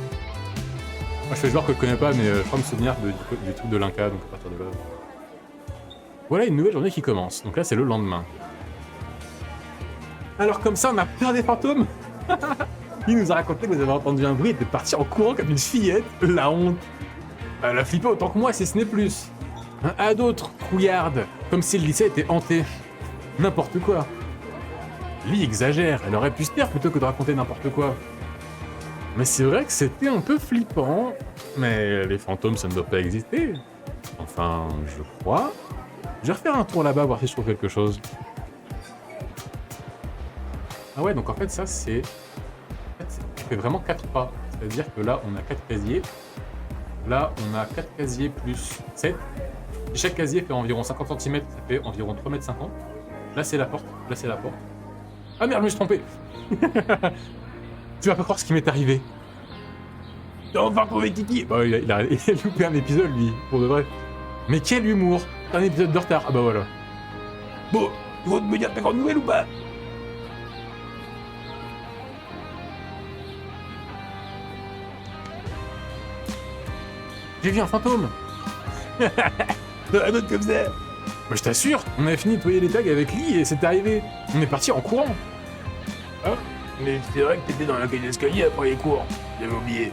je fais genre que je connais pas, mais je crois me souvenir du truc de l'Inca, donc à partir de là... Voilà une nouvelle journée qui commence, donc là c'est le lendemain. Alors comme ça on a peur des fantômes? Il nous a raconté que vous avez entendu un bruit et était parti en courant comme une fillette, la honte. Elle a flippé autant que moi si ce n'est plus. À d'autres, trouillarde, comme si le lycée était hanté. N'importe quoi. Lui exagère, elle aurait pu se taire plutôt que de raconter n'importe quoi. Mais c'est vrai que c'était un peu flippant. Mais les fantômes, ça ne doit pas exister. Enfin, je crois. Je vais refaire un tour là-bas, voir si je trouve quelque chose. Ah ouais, donc en fait, ça c'est... En fait, ça fait vraiment 4 pas. C'est-à-dire que là, on a 4 casiers. Là, on a 4 casiers plus 7. Et chaque casier fait environ 50 cm, ça fait environ 3,50 m. Là, c'est la porte. Là, c'est la porte. Ah merde, je me suis trompé. Tu vas pas croire ce qui m'est arrivé. T'as enfin retrouvé Kiki. Bah, il a loupé un épisode, lui, pour de vrai. Mais quel humour. Un épisode de retard. Ah bah voilà. Bon, tu vas me dire ta grande nouvelle ou pas? J'ai vu un fantôme. Un autre comme ça. Bah, je t'assure, on avait fini de nettoyer les tags avec Lee et c'est arrivé. On est parti en courant. Ah, mais c'est vrai que t'étais dans la cage d'escalier après les cours. J'avais oublié.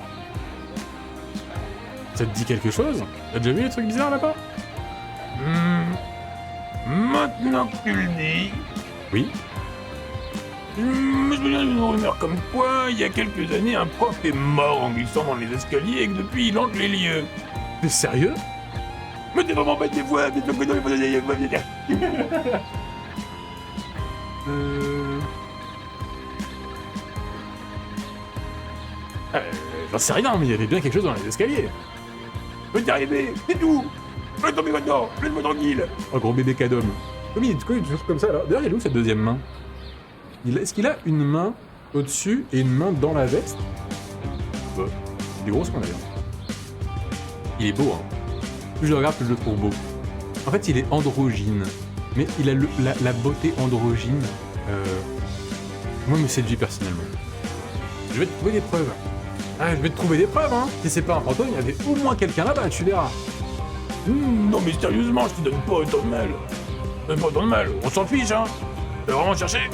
Ça te dit quelque chose? T'as déjà vu des trucs bizarres là-bas? Maintenant que tu le dis... Oui. Je me souviens d'une rumeur comme quoi, il y a quelques années, un prof est mort en glissant dans les escaliers et que depuis, il hante les lieux. T'es sérieux? Mais t'es vraiment bête des fois, t'es que dans les j'en sais rien, mais il y avait bien quelque chose dans les escaliers. Je vais t'y arriver, c'est tout. Laisse tomber maintenant, laisse-moi tranquille. Oh, gros bébé cadom. Comme il est toujours comme ça là. D'ailleurs, il est où cette deuxième main? Est-ce qu'il a une main au-dessus et une main dans la veste? Bah, il est gros ce qu'on a d'ailleurs. Il est beau, hein. Plus je le regarde, plus je le trouve beau. En fait, il est androgyne. Mais il a la beauté androgyne. Moi, me séduit personnellement. Je vais te trouver des preuves. Ah, je vais te trouver des preuves, hein. Si c'est pas un fantôme, il y avait au moins quelqu'un là-bas, tu verras. Non, mais sérieusement, je te donne pas autant de mal. Pas autant de mal, on s'en fiche, hein. T'as vraiment cherché?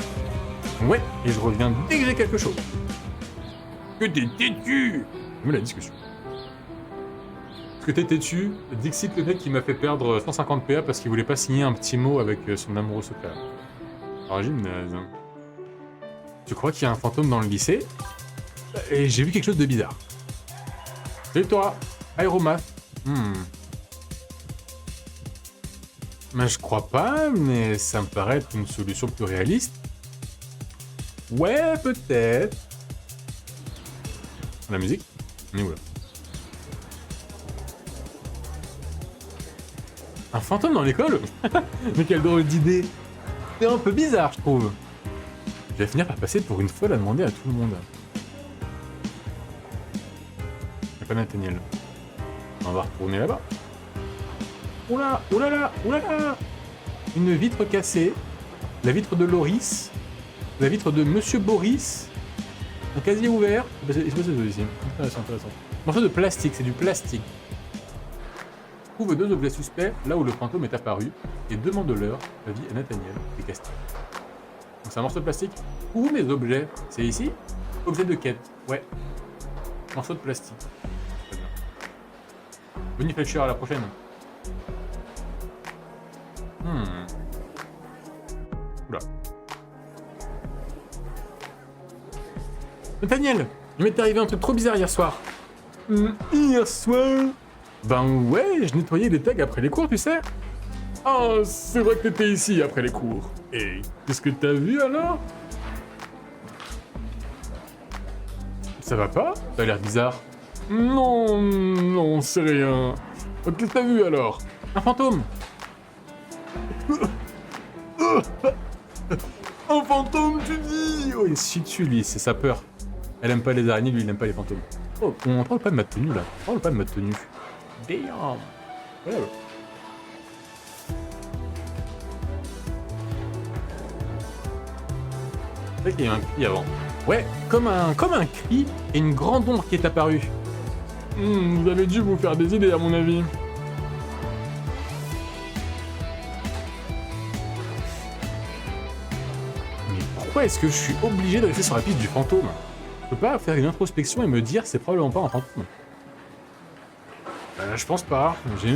Ouais, et je reviens dès que j'ai quelque chose. Que t'es têtu! Je me la discussion. Parce que t'es têtu, Dixit le mec qui m'a fait perdre 150 PA parce qu'il voulait pas signer un petit mot avec son amoureux secret. Alors gymnase. Tu crois qu'il y a un fantôme dans le lycée? Et j'ai vu quelque chose de bizarre. Salut toi, Aéromath. Mais je crois pas, mais ça me paraît être une solution plus réaliste. Ouais, peut-être. La musique? On est où là? Un fantôme dans l'école? Mais quelle drôle d'idée! C'est un peu bizarre, je trouve. Je vais finir par passer pour une folle à demander à tout le monde. Y'a pas Nathaniel. On va retourner là-bas. Oula, oulala, oulala! Une vitre cassée. La vitre de Loris. La vitre de Monsieur Boris. Un casier ouvert. Il se passe des choses ici. Intéressant, intéressant. Morceau de plastique, c'est du plastique. Trouve 2 objets suspects là où le fantôme est apparu et demande-leur l'avis à Nathaniel et Castor. Donc c'est un morceau de plastique. Où mes objets? C'est ici? Objet de quête. Ouais. Morceau de plastique. Très bien. Bonnie Fletcher, à la prochaine. Oula. Nathaniel, il m'est arrivé un truc trop bizarre hier soir. Hier soir? Ben ouais, je nettoyais les tags après les cours, tu sais. Ah, c'est vrai que t'étais ici après les cours. Et qu'est-ce que t'as vu alors? Ça va pas? T'as l'air bizarre. Non, non, c'est rien. Qu'est-ce que t'as vu alors? Un fantôme. Un fantôme, tu dis? Oh, il se tue, lui, c'est sa peur. Elle aime pas les araignées, lui, il aime pas les fantômes. Oh, on parle pas de ma tenue, là. On parle pas de ma tenue. Damn. Ouais. C'est vrai qu'il y a eu un cri avant. Ouais, comme un cri et une grande ombre qui est apparue. Vous avez dû vous faire des idées à mon avis. Mais pourquoi est-ce que je suis obligé de rester sur la piste du fantôme? Je peux pas faire une introspection et me dire c'est probablement pas un fantôme. Je pense pas. Je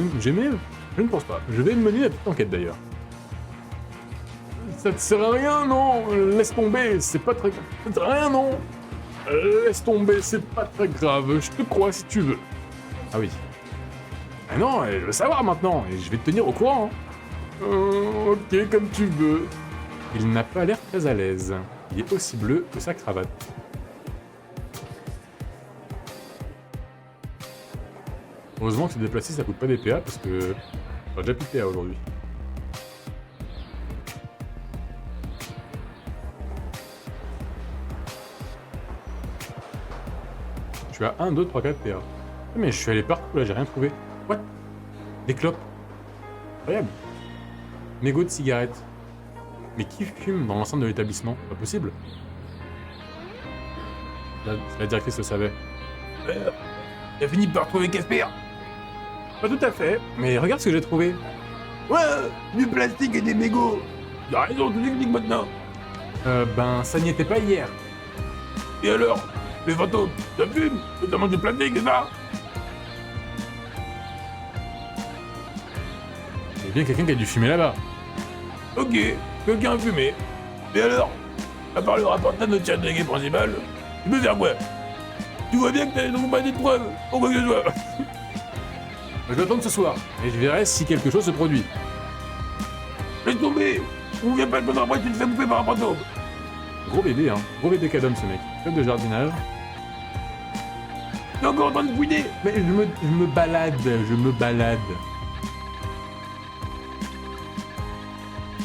ne pense pas. Je vais mener la petite enquête d'ailleurs. Ça te sert à rien, non? Laisse tomber, c'est pas très grave. Ça te sert à rien, non? Laisse tomber, c'est pas très grave. Je te crois si tu veux. Ah oui. Ah non, je veux savoir maintenant et je vais te tenir au courant. Ok, comme tu veux. Il n'a pas l'air très à l'aise. Il est aussi bleu que sa cravate. Heureusement que se déplacer ça coûte pas des PA parce que j'aurais déjà plus de PA aujourd'hui. Je suis à 1, 2, 3, 4 PA. Mais je suis allé partout là, j'ai rien trouvé. What? Des clopes. Incroyable. Mégots de cigarettes. Mais qui fume dans l'enceinte de l'établissement? Pas possible. La directrice le savait. T'as fini par trouver Casper? Pas tout à fait, mais regarde ce que j'ai trouvé. Ouais, du plastique et des mégots. Y'a raison, tu l'expliques maintenant. Ben, ça n'y était pas hier. Et alors? Les fantômes, ça fume, notamment du plastique, c'est ça? Il y a bien quelqu'un qui a dû fumer là-bas. Ok, quelqu'un a fumé. Et alors? À part le rapport de notre chef délégué principal, tu peux faire quoi? Tu vois bien que t'as donc pas de preuves, pour quoi que ce soit. Je vais attendre ce soir, et je verrai si quelque chose se produit. Laisse tomber. On vient pas le prendre après, tu te fais bouffer par un fantôme. Gros bébé, hein. Gros bébé cadom, ce mec. Club de jardinage. T'es encore en train de fouiner. Mais je me balade, je me balade.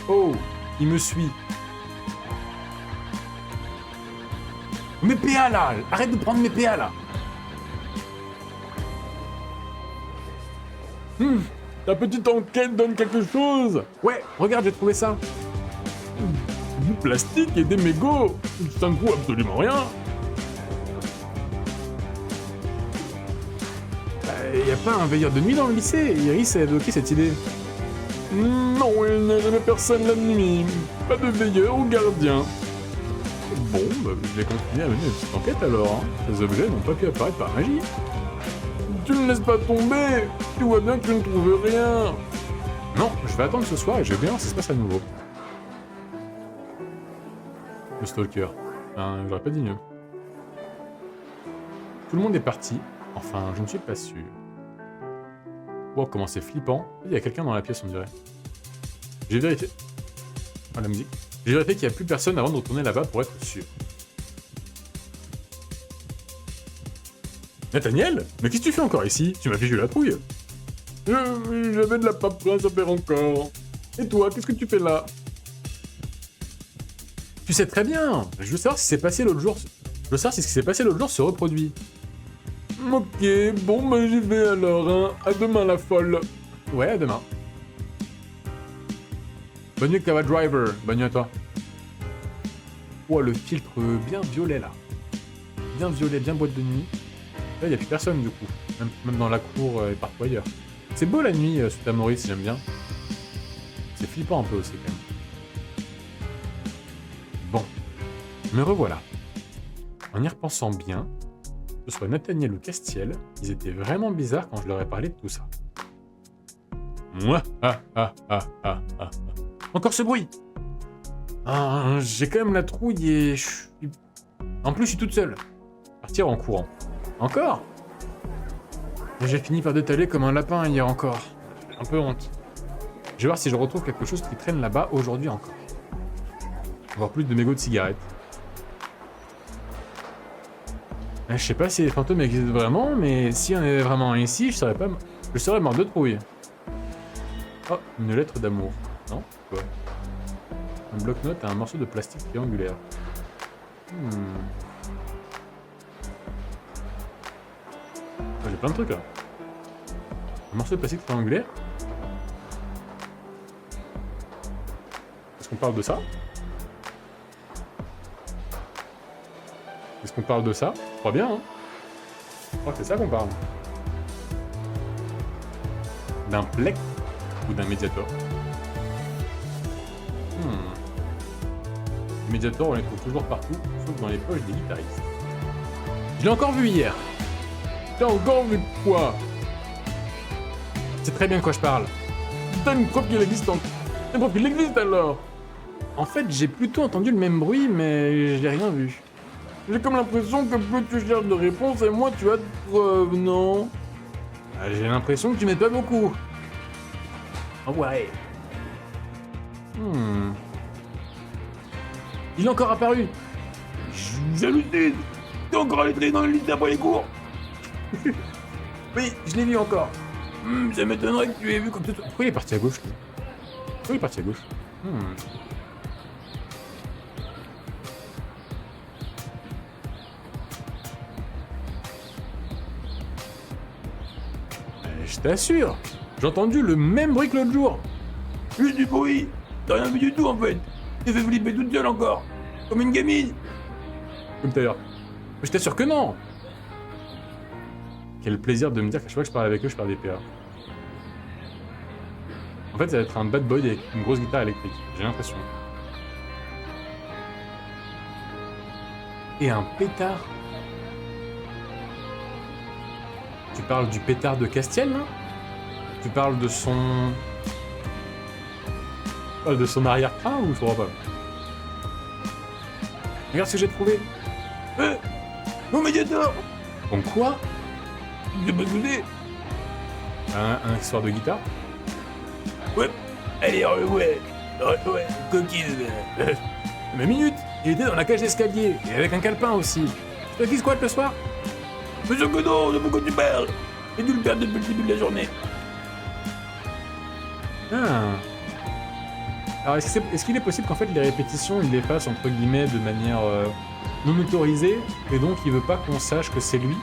Oh, il me suit. Mes PA là, arrête de prendre mes PA là. Ta petite enquête donne quelque chose. Ouais, regarde, j'ai trouvé ça. Du plastique et des mégots. Ça ne vaut absolument rien. Y a pas un veilleur de nuit dans le lycée? Iris a évoqué cette idée. Non, il n'y a jamais personne la nuit. Pas de veilleur ou gardien. Bon, bah, je vais continuer à mener une petite enquête alors. Hein. Ces objets n'ont pas pu apparaître par magie. Tu ne laisses pas tomber. Tu vois bien que tu ne trouves rien. Non, je vais attendre ce soir et je vais bien voir ce qui se passe à nouveau. Le stalker. Enfin, j'aurais pas dit mieux. Tout le monde est parti. Enfin, je ne suis pas sûr. Wow, comment c'est flippant. Il y a quelqu'un dans la pièce, on dirait. J'ai vérifié. Ah, la musique. J'ai vérifié qu'il n'y a plus personne avant de retourner là-bas pour être sûr. Nathaniel? Mais qu'est-ce que tu fais encore ici? Tu m'as fichu la trouille. J'avais de la paperasse à faire encore. Et toi, qu'est-ce que tu fais là? Tu sais très bien. Je veux savoir si c'est passé l'autre jour. Je veux savoir si ce qui s'est passé l'autre jour se reproduit. Ok, bon bah j'y vais alors, hein. À demain la folle. Ouais, à demain. Bonne nuit, Kawa Driver. Bonne nuit à toi. Oh, le filtre bien violet, là. Bien violet, bien boîte de nuit. Là, il n'y a plus personne, du coup. Même dans la cour et partout ailleurs. C'est beau, la nuit, sous ta Maurice, j'aime bien. C'est flippant un peu aussi, quand même. Bon. Me revoilà. En y repensant bien, que ce soit Nathaniel ou Castiel, ils étaient vraiment bizarres quand je leur ai parlé de tout ça. Moi, Encore ce bruit. Ah, j'ai quand même la trouille et je suis... En plus, je suis toute seule. Partir en courant. Encore? Et j'ai fini par détaler comme un lapin hier encore. J'ai un peu honte. Je vais voir si je retrouve quelque chose qui traîne là-bas aujourd'hui encore. Voir plus de mégots de cigarettes. Je sais pas si les fantômes existent vraiment, mais s'il y en avait vraiment un ici, je serais mort de trouille. Oh, une lettre d'amour. Non? Quoi? Un bloc-notes et un morceau de plastique triangulaire. Ah, j'ai plein de trucs là. Un morceau de plastique triangulaire? Est-ce qu'on parle de ça? Est-ce qu'on parle de ça? Je crois bien, hein. Je crois que c'est ça qu'on parle. D'un plec ou d'un médiator? Les médiators, on les trouve toujours partout, sauf dans les poches des guitaristes. Je l'ai encore vu hier. T'as encore vu quoi? C'est très bien de quoi je parle. T'as une preuve qu'il existe en... T'as une preuve qu'il existe alors? En fait, j'ai plutôt entendu le même bruit, mais je l'ai rien vu. J'ai comme l'impression que plus tu cherches de réponses et moins tu as de preuves, non? J'ai l'impression que tu m'aides pas beaucoup. Ah ouais. Il est encore apparu. J'hallucine. T'es encore allé traîner dans le lit après les cours? Oui, je l'ai vu encore. Ça m'étonnerait que tu aies vu comme ça. Pourquoi il est parti à gauche, lui? Pourquoi il est parti à gauche? Je t'assure, j'ai entendu le même bruit que l'autre jour. Juste du bruit. T'as rien vu du tout en fait. T'es fait flipper toute seule encore. Comme une gamine. Comme d'ailleurs. Mais je t'assure que non. Quel plaisir de me dire que chaque fois que je parle avec eux, je perds des PA. En fait, ça va être un bad boy avec une grosse guitare électrique. J'ai l'impression. Et un pétard. Tu parles du pétard de Castiel, là? Tu parles de son... de son arrière-train ou je crois pas? Regarde ce que j'ai trouvé. Mon médiator. Bon quoi? Tu pas goûté? Un accessoire de guitare? Ouais. Allez, ouais. Ouais, coquine. Mais minute, il était dans la cage d'escalier, et avec un calepin aussi. C'est toi qui squatte le soir? Mais sûr que non, de pourquoi tu parles? J'ai dû le perdre depuis le début de la journée. Ah. Alors est-ce qu'il est possible qu'en fait les répétitions, il les fasse entre guillemets de manière non autorisée, et donc il veut pas qu'on sache que c'est lui?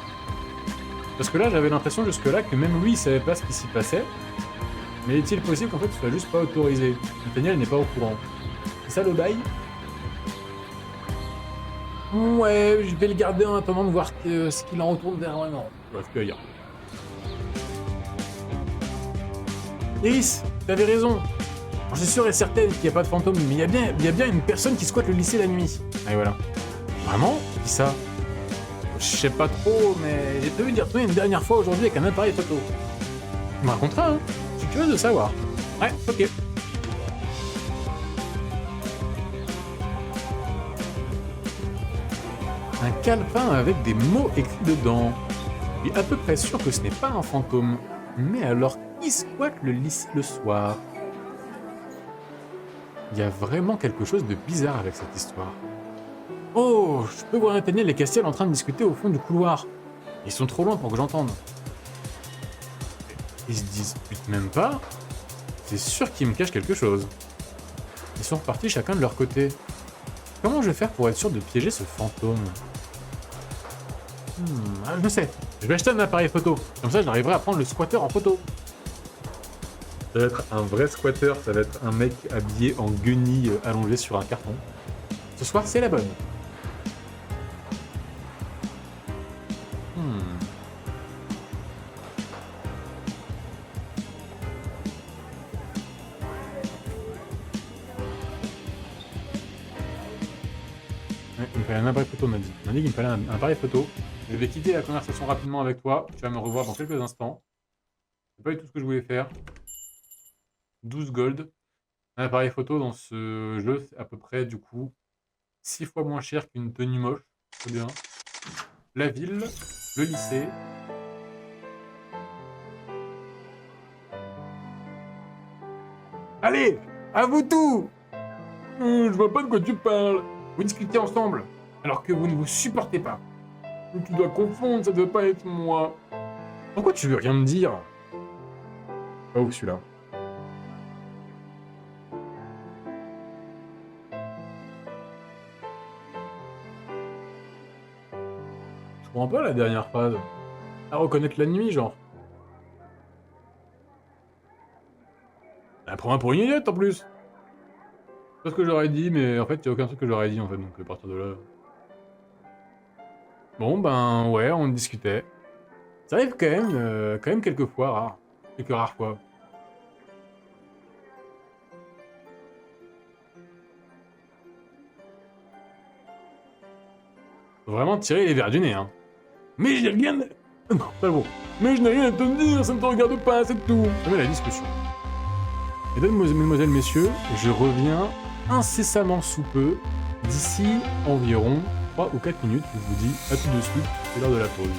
Parce que là j'avais l'impression jusque-là que même lui il savait pas ce qui s'y passait. Mais est-il possible qu'en fait ce soit juste pas autorisé? Nathaniel n'est pas au courant. C'est ça le bail? Ouais, je vais le garder en attendant de voir ce qu'il en retourne vraiment. Bref, que ailleurs. Iris, t'avais raison. Je suis sûr et certaine qu'il n'y a pas de fantôme, mais il y a bien une personne qui squatte le lycée la nuit. Et voilà. Vraiment? Qui ça? Je sais pas trop, mais j'ai prévu d'y retourner une dernière fois aujourd'hui avec un appareil photo. Tu me raconteras, hein? Je suis curieux de savoir. Ouais, ok. Un calepin avec des mots écrits dedans. Je suis à peu près sûr que ce n'est pas un fantôme. Mais alors, qui squatte le lycée le soir? Il y a vraiment quelque chose de bizarre avec cette histoire. Oh, je peux voir Nathaniel et Castiel en train de discuter au fond du couloir. Ils sont trop loin pour que j'entende. Ils se disputent même pas. C'est sûr qu'ils me cachent quelque chose. Ils sont repartis chacun de leur côté. Comment je vais faire pour être sûr de piéger ce fantôme? Je sais. Je vais acheter un appareil photo. Comme ça, j'arriverai à prendre le squatter en photo. Ça va être un vrai squatter. Ça va être un mec habillé en guenille allongé sur un carton. Ce soir, c'est la bonne. Ouais, il me fallait un appareil photo, on m'a dit. On m'a dit qu'il me fallait un appareil photo. Je vais quitter la conversation rapidement avec toi. Tu vas me revoir dans quelques instants. C'est pas du tout ce que je voulais faire. 12 gold. Un appareil photo dans ce jeu, c'est à peu près, du coup, 6 fois moins cher qu'une tenue moche. Très bien. La ville, le lycée. Allez, à vous tout. Je vois pas de quoi tu parles. Vous discutez ensemble, alors que vous ne vous supportez pas. Tu dois confondre, ça doit pas être moi. Pourquoi tu veux rien me dire? Pas ouf celui-là. Je comprends pas la dernière phrase. À reconnaître la nuit, genre. Prends-moi pour une idiote en plus. C'est pas ce que j'aurais dit, mais en fait, il n'y a aucun truc que j'aurais dit en fait, donc à partir de là. Bon, ben, ouais, on discutait. Ça arrive quand même quelques fois, rare. Quelques rares fois. Faut vraiment tirer les verres du nez, hein. Mais j'ai rien... Non, pas bon. Mais je n'ai rien à te dire, ça ne te regarde pas, c'est tout. On met la discussion. Mesdames, mesdemoiselles, messieurs, je reviens incessamment sous peu, d'ici environ 3 ou 4 minutes. Je vous dis à tout de suite, c'est l'heure de la pause.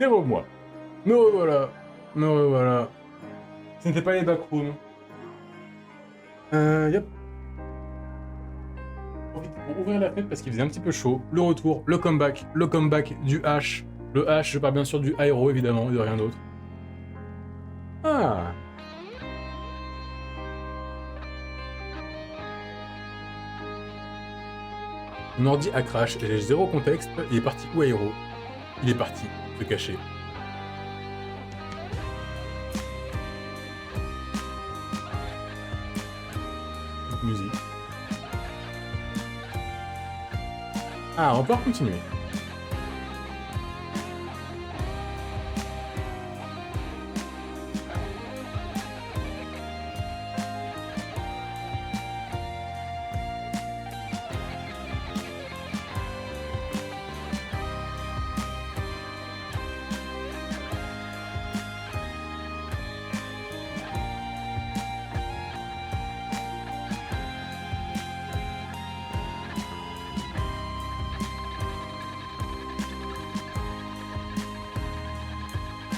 Et moi. Me revoilà. Me revoilà. Ce n'était pas les backrooms. Yep. Pour ouvrir la fenêtre parce qu'il faisait un petit peu chaud. Le retour, le comeback du H. Le H, je parle bien sûr du aéro évidemment, et de rien d'autre. Ah. Mon ordi a crash et j'ai zéro contexte. Il est parti où aéro? Il est parti se cacher. Petite musique. Ah, on peut continuer.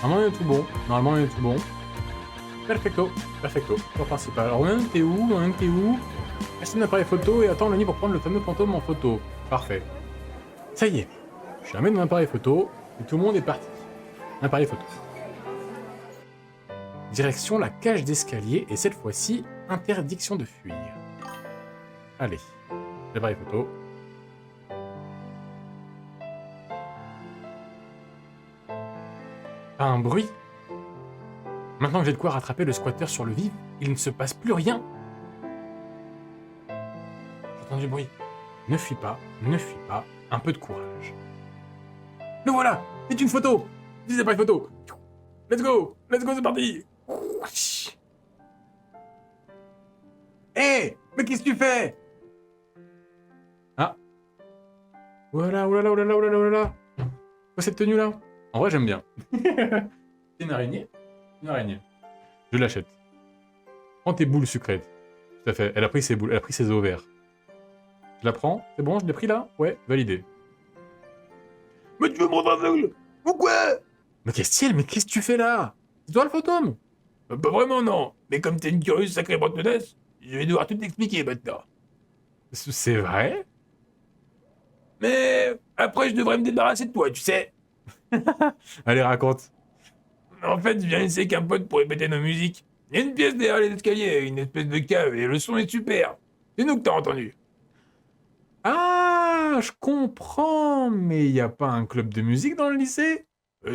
Normalement, on est tout bon. Normalement, on est tout bon. Perfecto. Perfecto. Point principal. Alors, on en était où? On en était où? Acheter un appareil photo et attendre la nuit pour prendre le fameux fantôme en photo. Parfait. Ça y est. Je suis armé de mon appareil photo et tout le monde est parti. Un appareil photo. Direction la cage d'escalier et cette fois-ci, interdiction de fuir. Allez. L'appareil photo. Pas un bruit. Maintenant que j'ai de quoi rattraper le squatter sur le vif, il ne se passe plus rien. J'entends du bruit. Ne fuis pas, un peu de courage. Le voilà. C'est une photo. C'est pas une photo. Let's go, c'est parti. Hé, mais qu'est-ce que tu fais? Ah. Oulala, oulala, oulala, oulala, oulala. Quoi cette tenue là? En vrai, j'aime bien. C'est une araignée? Une araignée. Je l'achète. Prends tes boules sucrètes. Tout à fait. Elle a pris ses boules, elle a pris ses ovaires. Je la prends? C'est bon, je l'ai pris là? Ouais, validé. Mais tu veux me rendre aveugle? Pourquoi? Mais qu'est-ce que tu fais là? C'est toi le fantôme? Pas vraiment, non. Mais comme t'es une curieuse sacrément tenace, je vais devoir tout t'expliquer maintenant. C'est vrai? Mais après, je devrais me débarrasser de toi, tu sais. Allez, raconte. En fait, je viens essayer qu'un pote pour répéter nos musiques. Il y a une pièce derrière les escaliers, une espèce de cave, et le son est super. C'est nous que t'as entendu. Ah, je comprends, mais y a pas un club de musique dans le lycée?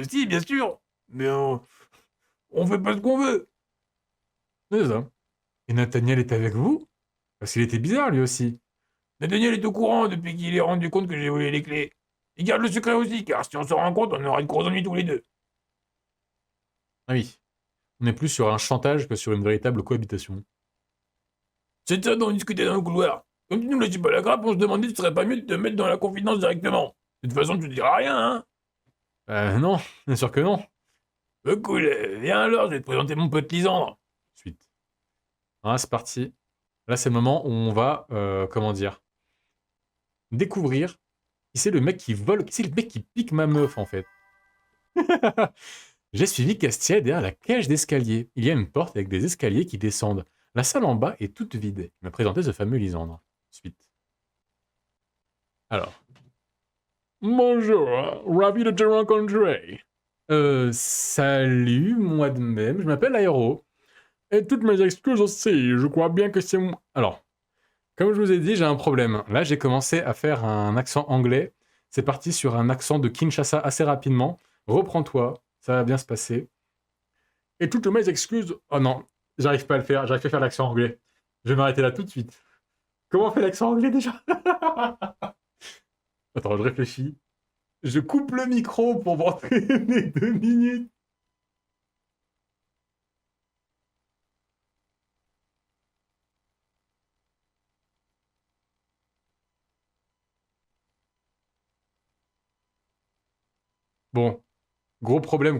Si, bien sûr. Mais on fait pas ce qu'on veut. C'est ça. Et Nathaniel est avec vous? Parce qu'il était bizarre lui aussi. Nathaniel est au courant depuis qu'il est rendu compte que j'ai volé les clés. Il garde le secret aussi, car si on s'en rend compte, on aura de gros ennuis tous les deux. Ah oui. On est plus sur un chantage que sur une véritable cohabitation. C'est de ça dont on discutait dans le couloir. Comme tu nous lâchais pas la grappe, on se demandait si ce serait pas mieux de te mettre dans la confidence directement. De toute façon, tu diras rien, hein. Non, bien sûr que non. Cool, viens alors, je vais te présenter mon pote Lisandre. Suite. Ah, c'est parti. Là, c'est le moment où on va, comment dire, découvrir qui c'est le mec qui vole, qui c'est le mec qui pique ma meuf, en fait. J'ai suivi Castiel derrière la cage d'escalier. Il y a une porte avec des escaliers qui descendent. La salle en bas est toute vide. Il m'a présenté ce fameux Lisandre. Suite. Alors. Bonjour, ravi de te rencontrer. Salut, moi de même. Je m'appelle Aéro. Et toutes mes excuses aussi, je crois bien que c'est moi. Alors, comme je vous ai dit, j'ai un problème. Là, j'ai commencé à faire un accent anglais. C'est parti sur un accent de Kinshasa assez rapidement. Reprends-toi, ça va bien se passer. Et toutes mes excuses. Oh non, j'arrive pas à le faire. J'arrive pas à faire l'accent anglais. Je vais m'arrêter là tout de suite. Comment on fait l'accent anglais déjà? Attends, je réfléchis. Je coupe le micro pour m'entraîner 2 minutes. Bon, gros problème,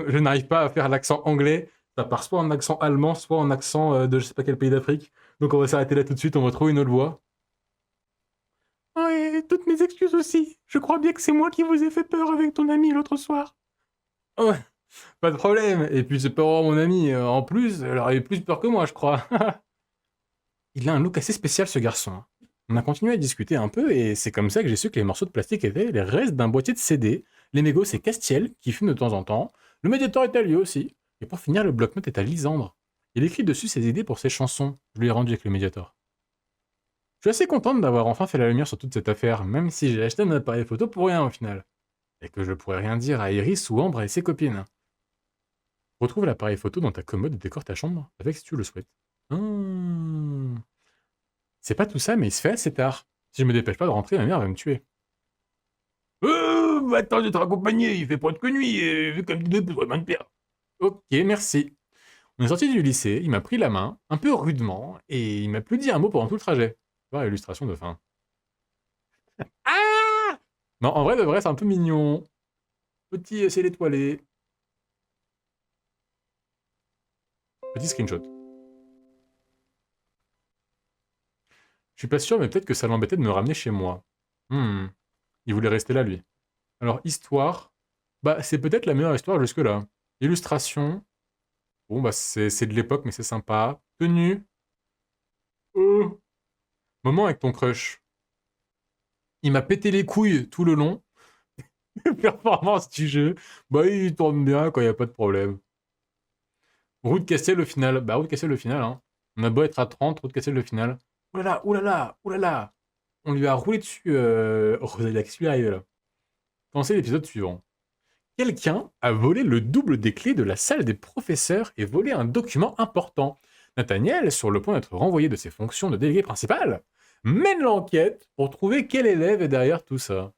je n'arrive pas à faire l'accent anglais. Ça part soit en accent allemand, soit en accent de je sais pas quel pays d'Afrique. Donc on va s'arrêter là tout de suite, on va trouver une autre voie. Ouais, toutes mes excuses aussi. Je crois bien que c'est moi qui vous ai fait peur avec ton ami l'autre soir. Ouais, pas de problème. Et puis c'est pas vraiment mon ami. En plus, elle aurait eu plus peur que moi, je crois. Il a un look assez spécial, ce garçon. On a continué à discuter un peu, et c'est comme ça que j'ai su que les morceaux de plastique étaient les restes d'un boîtier de CD. Les mégots, c'est Castiel, qui fume de temps en temps. Le médiateur est à lui aussi. Et pour finir, le bloc-notes est à Lisandre. Il écrit dessus ses idées pour ses chansons. Je lui ai rendu avec le médiateur. Je suis assez contente d'avoir enfin fait la lumière sur toute cette affaire, même si j'ai acheté un appareil photo pour rien au final. Et que je pourrais rien dire à Iris ou Ambre et ses copines. Retrouve l'appareil photo dans ta commode et décore ta chambre, avec si tu le souhaites. C'est pas tout ça, mais il se fait assez tard. Si je me dépêche pas de rentrer, ma mère va me tuer. Attends, je vais te raccompagner, il fait pas de nuit, et vu comme deux plus vraiment de pierre. Ok, merci. On est sorti du lycée, il m'a pris la main, un peu rudement, et il m'a plus dit un mot pendant tout le trajet. Voir illustration de fin. Ah! Non, en vrai, de vrai, c'est un peu mignon. Petit ciel étoilé. Petit screenshot. Je suis pas sûr, mais peut-être que ça l'embêtait de me ramener chez moi. Il voulait rester là, lui. Alors, histoire... Bah, c'est peut-être la meilleure histoire jusque-là. Illustration. Bon, bah, c'est de l'époque, mais c'est sympa. Tenue. Moment avec ton crush. Il m'a pété les couilles tout le long. Performance du jeu. Bah, il tourne bien quand il n'y a pas de problème. Route Castiel le final. Bah, Route Castiel le final, hein. On a beau être à 30, Route Castiel le final. Oulala, oulala, oulala. On lui a roulé dessus, Rosalie qui arrive là. Pensez l'épisode suivant. Quelqu'un a volé le double des clés de la salle des professeurs et volé un document important. Nathaniel, sur le point d'être renvoyé de ses fonctions de délégué principal, mène l'enquête pour trouver quel élève est derrière tout ça.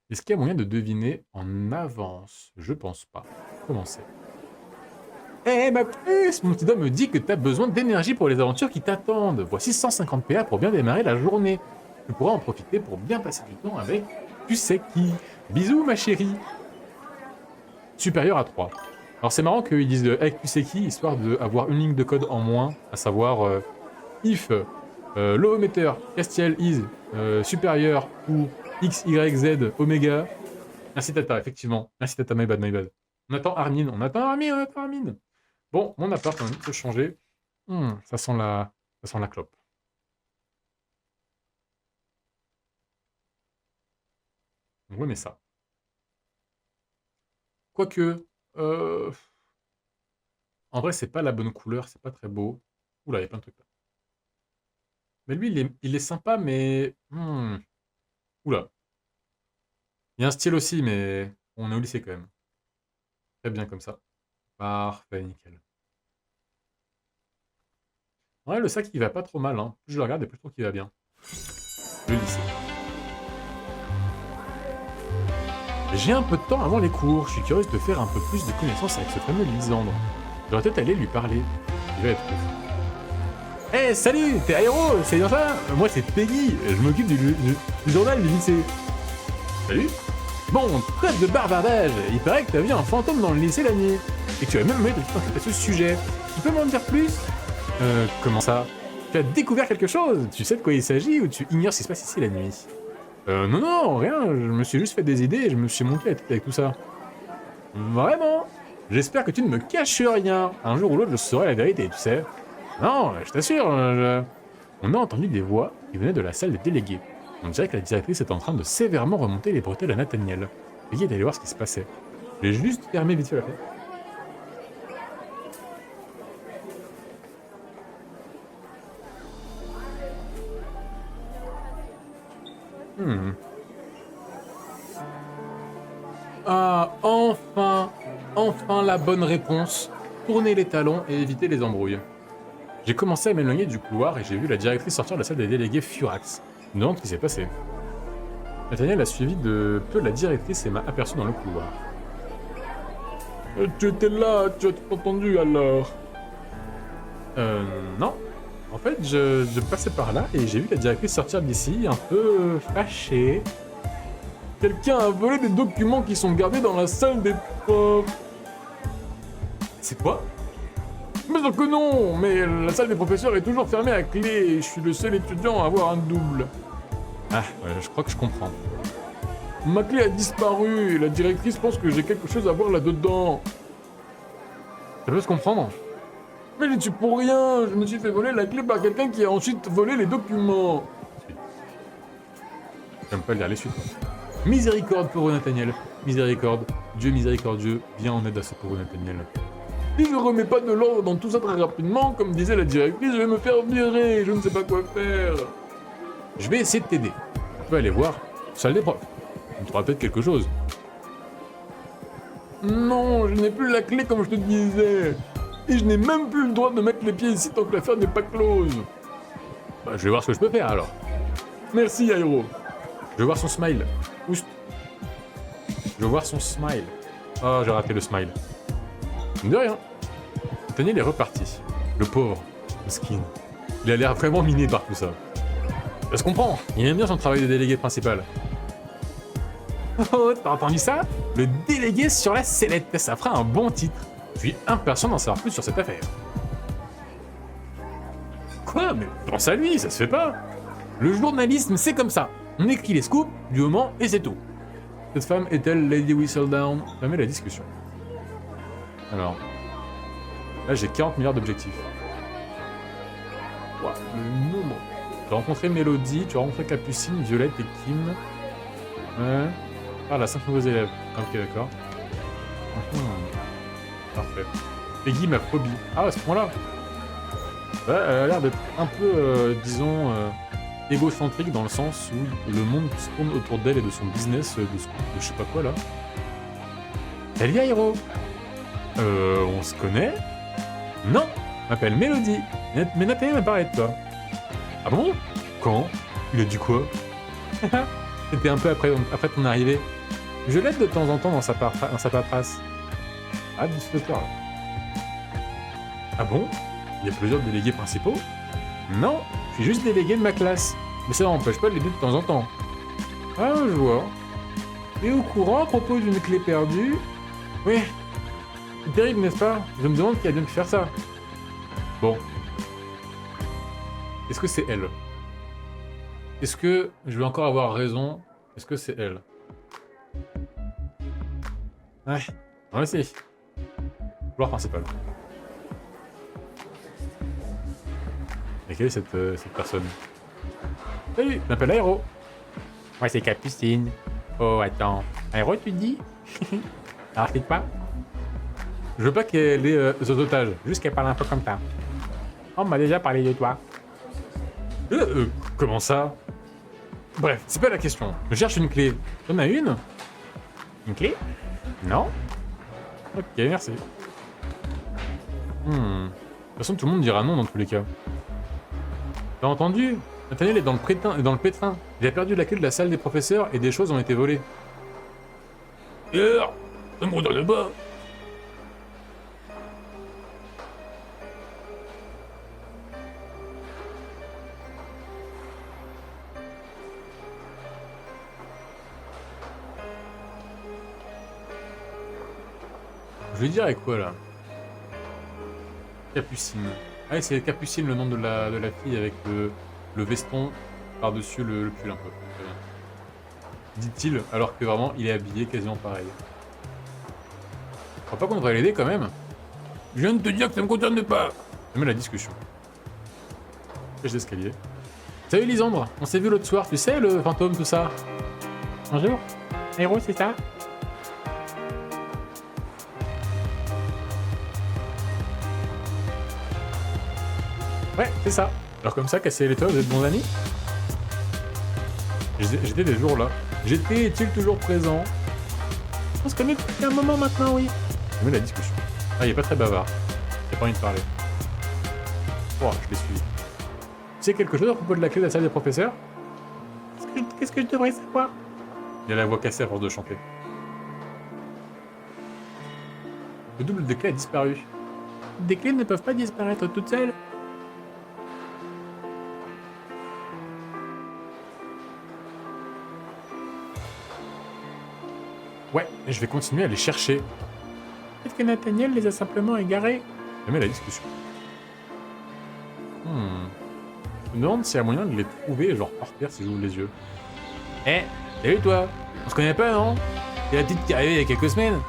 Est-ce qu'il y a moyen de deviner en avance? Je pense pas. Commencez. Eh ma puce, mon petit doigt me dit que t'as besoin d'énergie pour les aventures qui t'attendent. Voici 150 PA pour bien démarrer la journée. Tu pourras en profiter pour bien passer du temps avec tu sais qui. Bisous ma chérie. Supérieur à 3. Alors c'est marrant qu'ils disent avec tu sais qui, histoire d'avoir une ligne de code en moins, à savoir if low emitter Castiel is supérieur ou x, y, z, oméga. Merci Tata, effectivement. Merci Tata, my bad, my bad. On attend Armin, on attend Armin. Bon, mon appart, on a envie de se changer. Ça sent la clope. On remet ça. Quoique, en vrai, c'est pas la bonne couleur, c'est pas très beau. Oula, il y a plein de trucs là. Mais lui, il est sympa, mais... Oula. Il y a un style aussi, mais on est au lycée quand même. Très bien comme ça. Parfait, nickel. Ouais, le sac, il va pas trop mal, hein. Plus je le regarde, et plus je trouve qu'il va bien. Le lycée. J'ai un peu de temps avant les cours. Je suis curieuse de faire un peu plus de connaissances avec ce fameux Lysandre. J'aurais peut-être aller lui parler. Il va être ouf. Eh, salut, t'es Aéro, c'est bien ça? Moi, c'est Peggy. Je m'occupe du journal du lycée. Salut. Bon, trêve de bavardage. Il paraît que t'as vu un fantôme dans le lycée la nuit. Et que tu as même envie de t'enquêter à ce sujet. Tu peux m'en dire plus? Comment ça? Tu as découvert quelque chose? Tu sais de quoi il s'agit ou tu ignores ce qui se passe ici la nuit? Non, rien. Je me suis juste fait des idées et je me suis monté la tête avec tout ça. Vraiment? J'espère que tu ne me caches rien. Un jour ou l'autre, je saurai la vérité, tu sais. Non, je t'assure. On a entendu des voix qui venaient de la salle des délégués. On dirait que la directrice est en train de sévèrement remonter les bretelles à Nathaniel. Veuillez d'aller voir ce qui se passait. J'ai juste fermé vite fait la fenêtre. Ah, enfin la bonne réponse. Tourner les talons et éviter les embrouilles. J'ai commencé à m'éloigner du couloir et j'ai vu la directrice sortir de la salle des délégués furax. Je me demande ce qui s'est passé. Nathaniel a suivi de peu la directrice et m'a aperçu dans le couloir. Tu étais là, tu as tout entendu alors? Non. En fait, je passais par là et j'ai vu la directrice sortir d'ici, un peu fâchée. Quelqu'un a volé des documents qui sont gardés dans la salle des profs. C'est quoi? Mais donc que non, mais la salle des professeurs est toujours fermée à clé. Je suis le seul étudiant à avoir un double. Ah, ouais, je crois que je comprends. Ma clé a disparu et la directrice pense que j'ai quelque chose à voir là-dedans. Ça peut se comprendre. Mais j'y suis pour rien, je me suis fait voler la clé par quelqu'un qui a ensuite volé les documents. J'aime pas lire les suites. Miséricorde pour Nathaniel. Miséricorde. Dieu miséricordieux, viens en aide à ce pauvre Nathaniel. Si je remets pas de l'ordre dans tout ça très rapidement, comme disait la directrice, je vais me faire virer, je ne sais pas quoi faire. Je vais essayer de t'aider. On peut aller voir salle des profs. On trouvera peut-être quelque chose. Non, je n'ai plus la clé comme je te disais. Et je n'ai même plus le droit de mettre les pieds ici tant que l'affaire n'est pas close. Bah, je vais voir ce que je peux faire alors. Merci, Aéro. Je vais voir son smile. Oust. Je veux voir son smile. Oh, j'ai raté le smile. De rien. Nathaniel est reparti. Le pauvre. Le skin. Il a l'air vraiment miné par tout ça. Ça se comprend. Il aime bien son travail de délégué principal. Oh, t'as entendu ça? Le délégué sur la sellette. Ça fera un bon titre. Je suis impatient d'en savoir plus sur cette affaire. Quoi? Mais pense à lui, ça se fait pas. Le journalisme, c'est comme ça. On écrit les scoops du moment et c'est tout. Cette femme est-elle Lady Whistledown? Fermez la discussion. Alors. Là, j'ai 40 milliards d'objectifs. Ouah, le nombre. Tu as rencontré Mélodie, tu as rencontré Capucine, Violette et Kim. Ouais. Ah, là, 5 nouveaux élèves. Ok, d'accord. Parfait. Peggy, ma phobie. Ah, à ce point-là. Ouais, elle a l'air d'être un peu, disons, égocentrique dans le sens où le monde se tourne autour d'elle et de son business, de je sais pas quoi là. Salut Airo. On se connaît? Non, je m'appelle Mélodie. Mais Nathalie m'a parlé de toi. Ah bon? Quand? Il a dit quoi? C'était un peu après ton arrivée. Je l'aide de temps en temps dans sa paperasse. Ah, 17 heures là. Ah bon? Il y a plusieurs délégués principaux? Non, je suis juste délégué de ma classe. Mais ça n'empêche pas de l'aider de temps en temps. Ah, je vois. Et au courant à propos d'une clé perdue? Oui. C'est terrible, n'est-ce pas? Je me demande qui a bien pu faire ça. Bon. Est-ce que c'est elle? Est-ce que je vais encore avoir raison? Est-ce que c'est elle? Ouais, on va essayer. Couloir principal. Et quelle est cette personne? Salut, je m'appelle Aéro. Moi, c'est Capucine. Oh, attends. Aéro, tu dis? Alors, je pas. Je veux pas qu'elle ait aux otages, juste qu'elle parle un peu comme ça. On m'a déjà parlé de toi. Comment ça? Bref, c'est pas la question. Je cherche une clé. T'en as une? Une clé? Non? Ok, merci. De toute façon, tout le monde dira non dans tous les cas. T'as entendu? Nathaniel est dans le pétrin. Il a perdu la clé de la salle des professeurs et des choses ont été volées. Et alors? Ça me regarde pas. Je vais dire avec quoi là? Capucine. Ah, c'est Capucine le nom de la fille avec le veston par-dessus le pull un peu. Très bien. Dit-il, alors que vraiment il est habillé quasiment pareil. Je crois pas qu'on devrait l'aider quand même. Je viens de te dire que ça me concerne pas. J'aime la discussion. Pêche d'escalier. Salut Lisandre, on s'est vu l'autre soir, tu sais, le fantôme, tout ça. Bonjour. Héros, c'est ça? Ouais, c'est ça. Alors comme ça, casser les toits, vous êtes bons amis? J'étais des jours là. J'étais, est-il toujours présent? On se connaît depuis un moment maintenant, oui. J'aime la discussion. Ah, il est pas très bavard. J'ai pas envie de parler. Oh, je l'ai suivi. Tu sais quelque chose à propos de la clé de la salle des professeurs? Qu'est-ce que je devrais savoir? Il a la voix cassée à force de chanter. Le double des clés a disparu. Des clés ne peuvent pas disparaître toutes seules. Ouais, et je vais continuer à les chercher. Peut-être que Nathaniel les a simplement égarés. J'aime la discussion. Je me demande s'il y a moyen de les trouver, genre par terre si j'ouvre les yeux. Eh, salut toi. On se connaît pas, non? C'est la petite qui est arrivée il y a quelques semaines.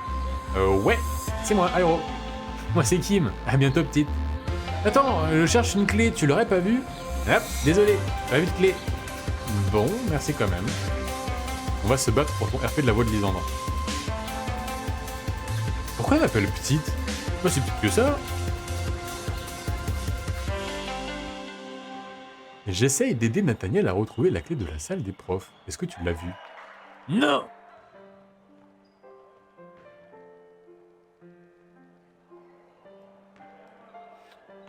Ouais, c'est moi, Aéro. Moi c'est Kim. À bientôt petite. Attends, je cherche une clé, tu l'aurais pas vue? Hop, désolé, pas vu de clé. Bon, merci quand même. On va se battre pour ton RP de la voix de Lisandre. Pourquoi elle m'appelle petite? Moi c'est plus que ça. J'essaye d'aider Nathaniel à retrouver la clé de la salle des profs. Est-ce que tu l'as vue? Non.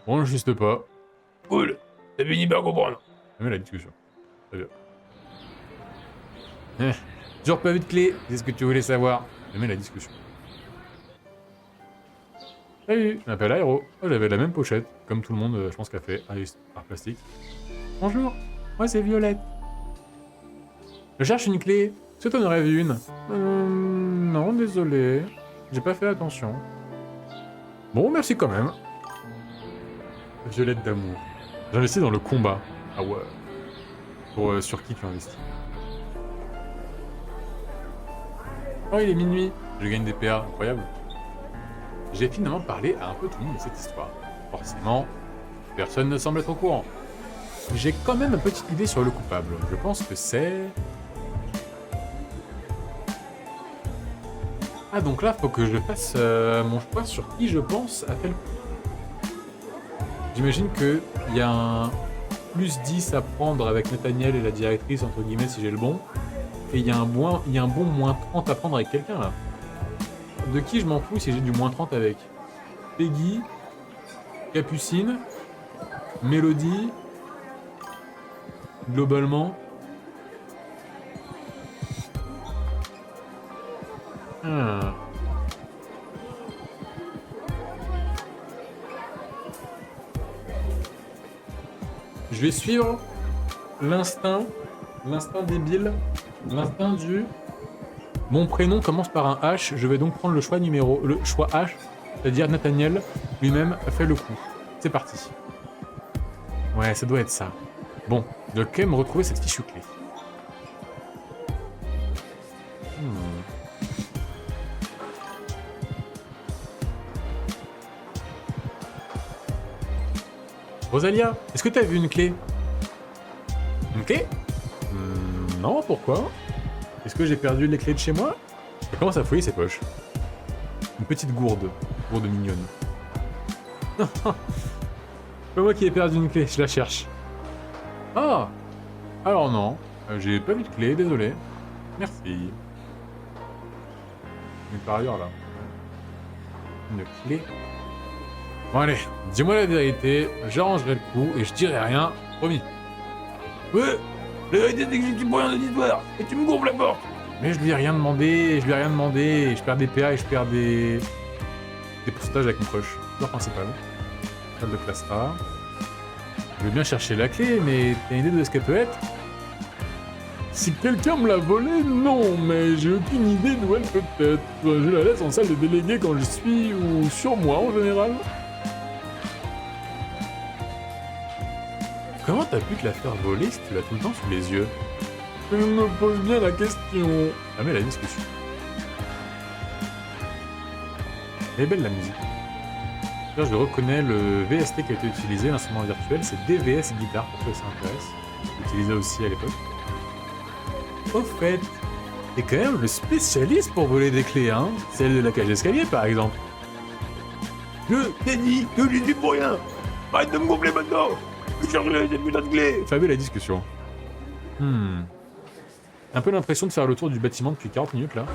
On n'insiste pas. Cool. T'as fini par comprendre. J'aime la discussion. Très bien. Toujours pas vu de clé. C'est ce que tu voulais savoir. J'aime la discussion. Salut, je m'appelle Aéro. Oh, j'avais la même pochette, comme tout le monde, je pense, qu'a fait par plastique. Bonjour, moi c'est Violette. Je cherche une clé. Est-ce que t'en aurais vu une? Non, désolé. J'ai pas fait attention. Bon, merci quand même. Violette d'amour. J'investis dans le combat. Ah ouais. Sur qui tu investis? Oh, il est minuit. Je gagne des PA, incroyable. j'ai finalement parlé à un peu tout le monde de cette histoire. Forcément, personne ne semble être au courant. J'ai quand même une petite idée sur le coupable. Je pense que c'est... Ah, donc là, faut que je fasse mon choix sur qui je pense a fait le coup. J'imagine qu'il y a un plus 10 à prendre avec Nathaniel et la directrice, entre guillemets, si j'ai le bon. Et il y a un bon moins 30 à prendre avec quelqu'un, là. De qui je m'en fous si j'ai du moins 30 avec Peggy, Capucine, Mélodie, globalement. Ah. Je vais suivre l'instinct débile, l'instinct du... Mon prénom commence par un H, je vais donc prendre le choix H, c'est-à-dire Nathaniel lui-même a fait le coup. C'est parti. Ouais, ça doit être ça. Bon, je dois quand même retrouver cette fichue clé. Rosalia, est-ce que t'as vu une clé? Une clé? Non, pourquoi? Est-ce que j'ai perdu les clés de chez moi? Elle commence à fouiller ses poches. Une petite gourde mignonne. Pas moi qui ai perdu une clé, je la cherche. Ah! Alors non, j'ai pas vu de clé, désolé. Merci. Mais par ailleurs là. Une clé. Bon allez, dis-moi la vérité, j'arrangerai le coup et je dirai rien, promis. Ouais, la vérité c'est que je suis pour rien de l'histoire, et tu me gonfles la porte. Mais je lui ai rien demandé, et je perds des PA et je perds des pourcentages avec mon crush. L'heure principale. Salle de classe A. Je veux bien chercher la clé, mais t'as une idée de ce qu'elle peut être? Si quelqu'un me l'a volée, non, mais j'ai aucune idée d'où elle peut être. Je la laisse en salle de délégués quand je suis, ou sur moi en général. Comment t'as pu te la faire voler si tu l'as tout le temps sous les yeux? Je me pose bien la question. Ah mais la discussion. Elle est belle la musique. Là, je reconnais le VST qui a été utilisé, l'instrument virtuel, c'est DVS guitare pour ceux que ça intéresse. J'ai utilisé aussi à l'époque. Au fait, t'es quand même le spécialiste pour voler des clés, hein? Celle de la cage d'escalier par exemple. Je t'ai dit que j'y suis pour rien. Arrête de me gonfler maintenant. Je cherche cette putain de clé. Fabien la discussion. Un peu l'impression de faire le tour du bâtiment depuis 40 minutes là.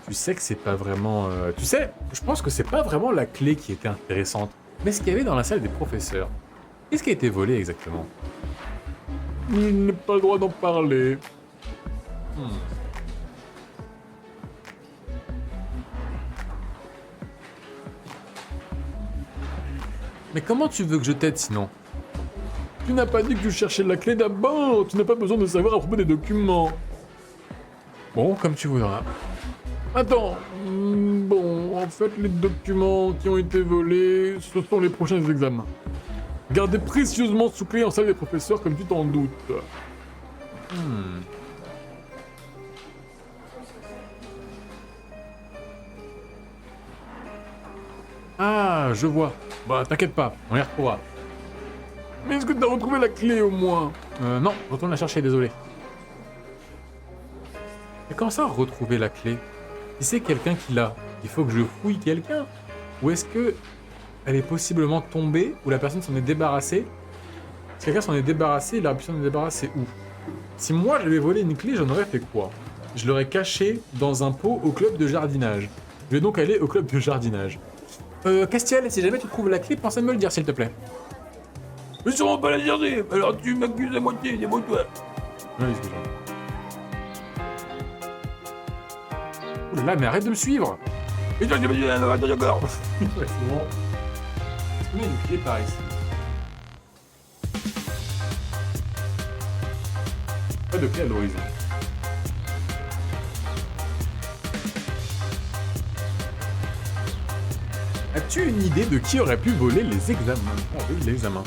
Tu sais que c'est pas vraiment... Tu sais, je pense que c'est pas vraiment la clé qui était intéressante, mais ce qu'il y avait dans la salle des professeurs. Qu'est-ce qui a été volé exactement? Je n'ai pas le droit d'en parler. Mais comment tu veux que je t'aide sinon? Tu n'as pas dit que tu cherchais la clé d'abord. Tu n'as pas besoin de savoir à propos des documents. Bon, comme tu voudras. Attends. Bon, en fait, les documents qui ont été volés, ce sont les prochains examens. Gardez précieusement sous clé en salle des professeurs comme tu t'en doutes. Ah, je vois. Bah, t'inquiète pas, on y retrouvera. Mais est-ce que t'as retrouvé la clé au moins? Non, retourne la chercher, désolé. Mais comment ça, retrouver la clé? Si c'est quelqu'un qui l'a, il faut que je fouille quelqu'un? Ou est-ce que elle est possiblement tombée, ou la personne s'en est débarrassée? Si quelqu'un s'en est débarrassé, il aurait pu s'en débarrasser où? Si moi j'avais volé une clé, j'en aurais fait quoi? Je l'aurais caché dans un pot au club de jardinage. Je vais donc aller au club de jardinage. Castiel, si jamais tu trouves la clé, pense à me le dire s'il te plaît. Mais sûrement pas la chercher. Alors tu m'accuses à moitié, débrouille-toi. Oui, excuse-moi. Oh là là, mais arrête de me suivre! Et toi, tu m'as dit, attends encore. Ouais, c'est bon. Est-ce qu'on a une clé par ici? Pas de clé à l'horizon. As-tu une idée de qui aurait pu voler les examens? Ah oui, les examens.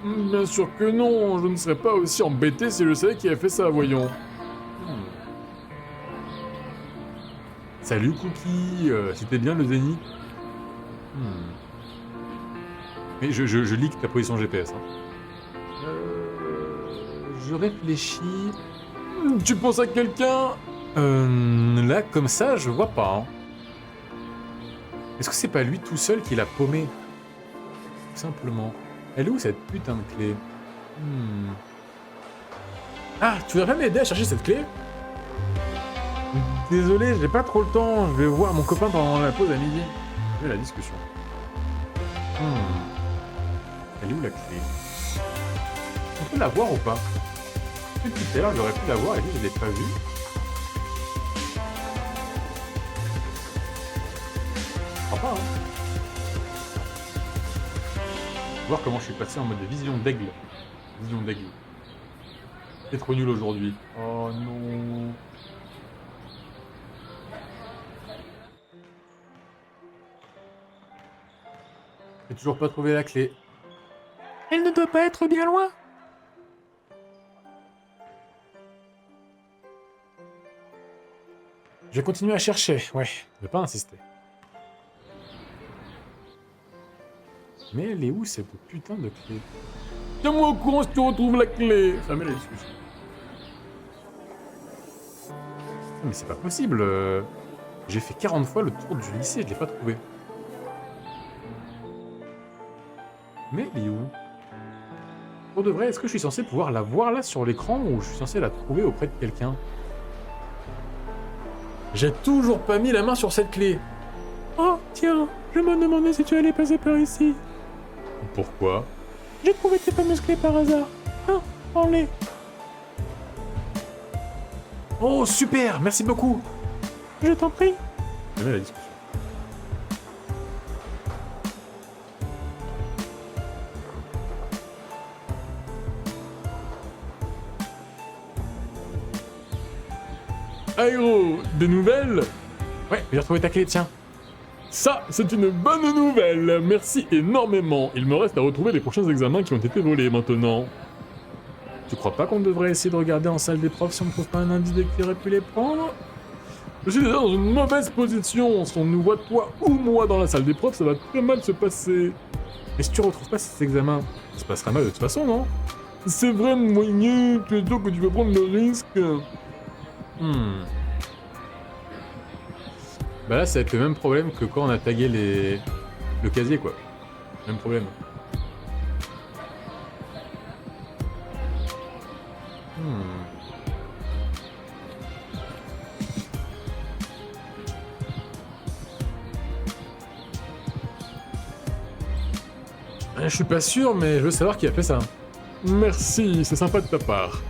Bien sûr que non, je ne serais pas aussi embêté si je savais qui a fait ça, voyons. Salut Cookie, c'était bien le Zénith. Mais je lis ta position GPS. Hein. Je réfléchis. Tu penses à quelqu'un? Là, comme ça, je vois pas. Hein. Est-ce que c'est pas lui tout seul qui l'a paumé? Tout simplement. Elle est où cette putain de clé? Ah, tu voudrais pas m'aider à chercher cette clé? Désolé, j'ai pas trop le temps. Je vais voir mon copain pendant la pause à midi. Je vais la discussion. Elle est où la clé? On peut la voir ou pas? Depuis tout à l'heure, j'aurais pu la voir et je l'ai pas vue. Je crois pas, hein. Voir comment je suis passé en mode vision d'aigle. Vision d'aigle. C'est trop nul aujourd'hui. Oh non. J'ai toujours pas trouvé la clé. Elle ne doit pas être bien loin. Je vais continuer à chercher, ouais. Je vais pas insister. Mais elle est où cette putain de clé? Tiens-moi au courant si tu retrouves la clé. Fermez la discussion. Non, mais c'est pas possible. J'ai fait 40 fois le tour du lycée, je l'ai pas trouvé. Mais elle est où? Pour de vrai, est-ce que je suis censé pouvoir la voir là sur l'écran ou je suis censé la trouver auprès de quelqu'un? J'ai toujours pas mis la main sur cette clé. Oh, tiens, je me demandais si tu allais passer par ici. Pourquoi? J'ai trouvé tes fameuses clés par hasard. Ah, prends-les. Oh, super! Merci beaucoup! Je t'en prie. Je mets la discussion. Aéro, des nouvelles? Ouais, j'ai retrouvé ta clé, tiens. Ça, c'est une bonne nouvelle. Merci énormément. Il me reste à retrouver les prochains examens qui ont été volés maintenant. Tu crois pas qu'on devrait essayer de regarder en salle des profs si on ne trouve pas un indice de qui aurait pu les prendre? Je suis déjà dans une mauvaise position. Si on nous voit toi ou moi dans la salle des profs, ça va très mal se passer. Et si tu retrouves pas cet examen, ça se passera mal de toute façon, non? C'est vrai, moyen, tu es sûr que tu veux prendre le risque? Bah là, ça va être le même problème que quand on a tagué le casier, quoi. Même problème. Je suis pas sûr, mais je veux savoir qui a fait ça. Merci, c'est sympa de ta part.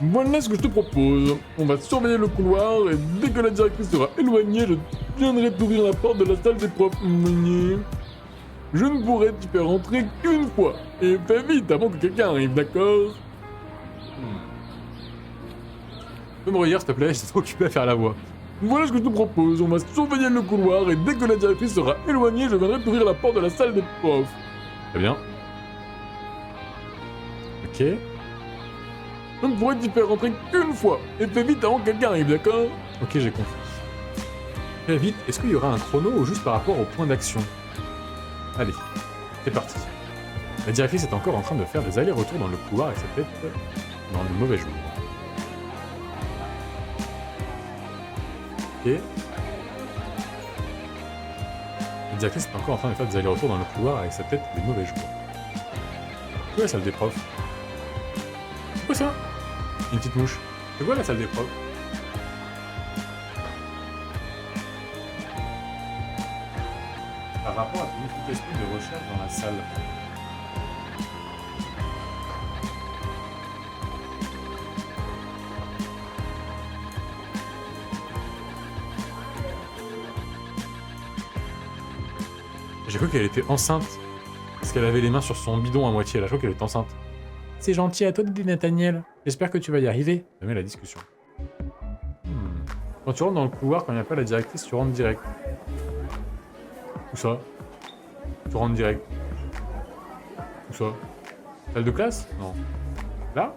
Voilà ce que je te propose. On va surveiller le couloir et dès que la directrice sera éloignée, je viendrai t'ouvrir la porte de la salle des profs. Je ne pourrai t'y faire rentrer qu'une fois. Et fais vite avant que quelqu'un arrive, d'accord? Tu peux me redire, s'il te plaît, j'étais trop occupé à faire la voix. Voilà ce que je te propose. On va surveiller le couloir et dès que la directrice sera éloignée, je viendrai t'ouvrir la porte de la salle des profs. Très bien. Ok. Je ne pourrai t'y faire rentrer qu'une fois. Et fais vite avant que quelqu'un arrive, d'accord? Ok, j'ai compris. Très vite, est-ce qu'il y aura un chrono ou juste par rapport au point d'action? Allez, c'est parti. La directrice est encore en train de faire des allers-retours dans le couloir avec sa tête dans le mauvais jour. Ok. La directrice est encore en train de faire des allers-retours dans le couloir avec sa tête des mauvais jours. Où est la salle des profs? C'est quoi ça? Une petite mouche. C'est quoi la salle des profs? Par rapport à ton efficacité de recherche dans la salle. J'ai cru qu'elle était enceinte. Parce qu'elle avait les mains sur son bidon à moitié là. Je crois qu'elle est enceinte. C'est gentil à toi d'aider Nathaniel. J'espère que tu vas y arriver. Je mets la discussion. Quand tu rentres dans le couloir, quand il n'y a pas la directrice, tu rentres direct. Où ça? Tu rentres direct. Où ça? Salle de classe? Non. Là?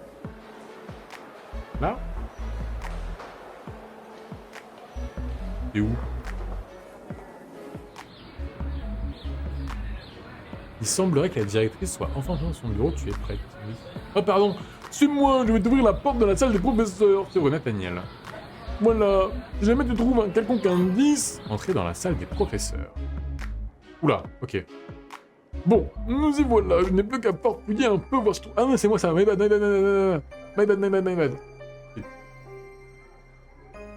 Là? T'es où? Il semblerait que la directrice soit enfin dans son bureau, tu es prête. Oui. Ah pardon, suis-moi, je vais t'ouvrir la porte de la salle des professeurs. C'est vrai, Nathaniel. Voilà, si jamais tu trouves un quelconque indice... Entrez dans la salle des professeurs. Oula, ok. Bon, nous y voilà, je n'ai plus qu'à farfouiller un peu, voir ce que... Ah non, c'est moi ça, my bad.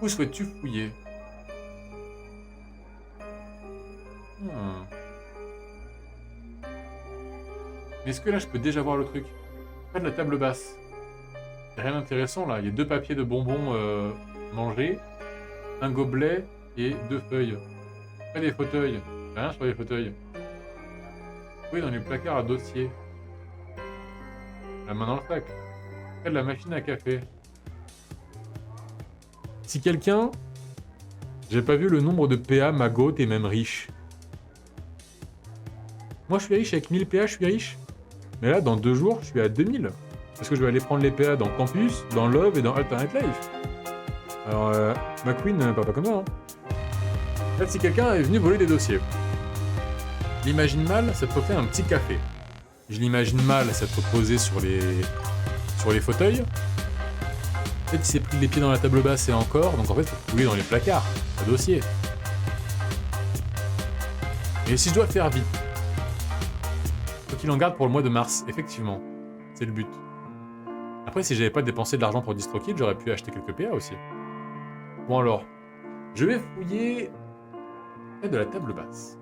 Où souhaites-tu fouiller? Mais est-ce que là je peux déjà voir le truc? Pas de la table basse. Y'a rien d'intéressant là, il y a 2 papiers de bonbons mangés, un gobelet et 2 feuilles. Pas des fauteuils, rien sur les fauteuils. Oui, dans les placards à dossier. La main dans le sac. Pas de la machine à café. Si quelqu'un... J'ai pas vu le nombre de PA, Magot et même riche. Moi je suis riche, avec 1000 PA je suis riche. Mais là, dans 2 jours, je suis à 2000. Parce que je vais aller prendre les PA dans Campus, dans Love et dans Alternate Life. Alors, McQueen parle pas comme ça. Hein. Là, si quelqu'un est venu voler des dossiers. Je l'imagine mal, ça te refait un petit café. Je l'imagine mal, ça te posé sur les fauteuils. Peut-être il s'est pris les pieds dans la table basse et encore, donc en fait, il faut fouiller dans les placards, à dossier. Et si je dois faire vite, faut qu'il en garde pour le mois de mars, effectivement. C'est le but. Après, si j'avais pas dépensé de l'argent pour DistroKid, j'aurais pu acheter quelques PA aussi. Bon alors, je vais fouiller près de la table basse.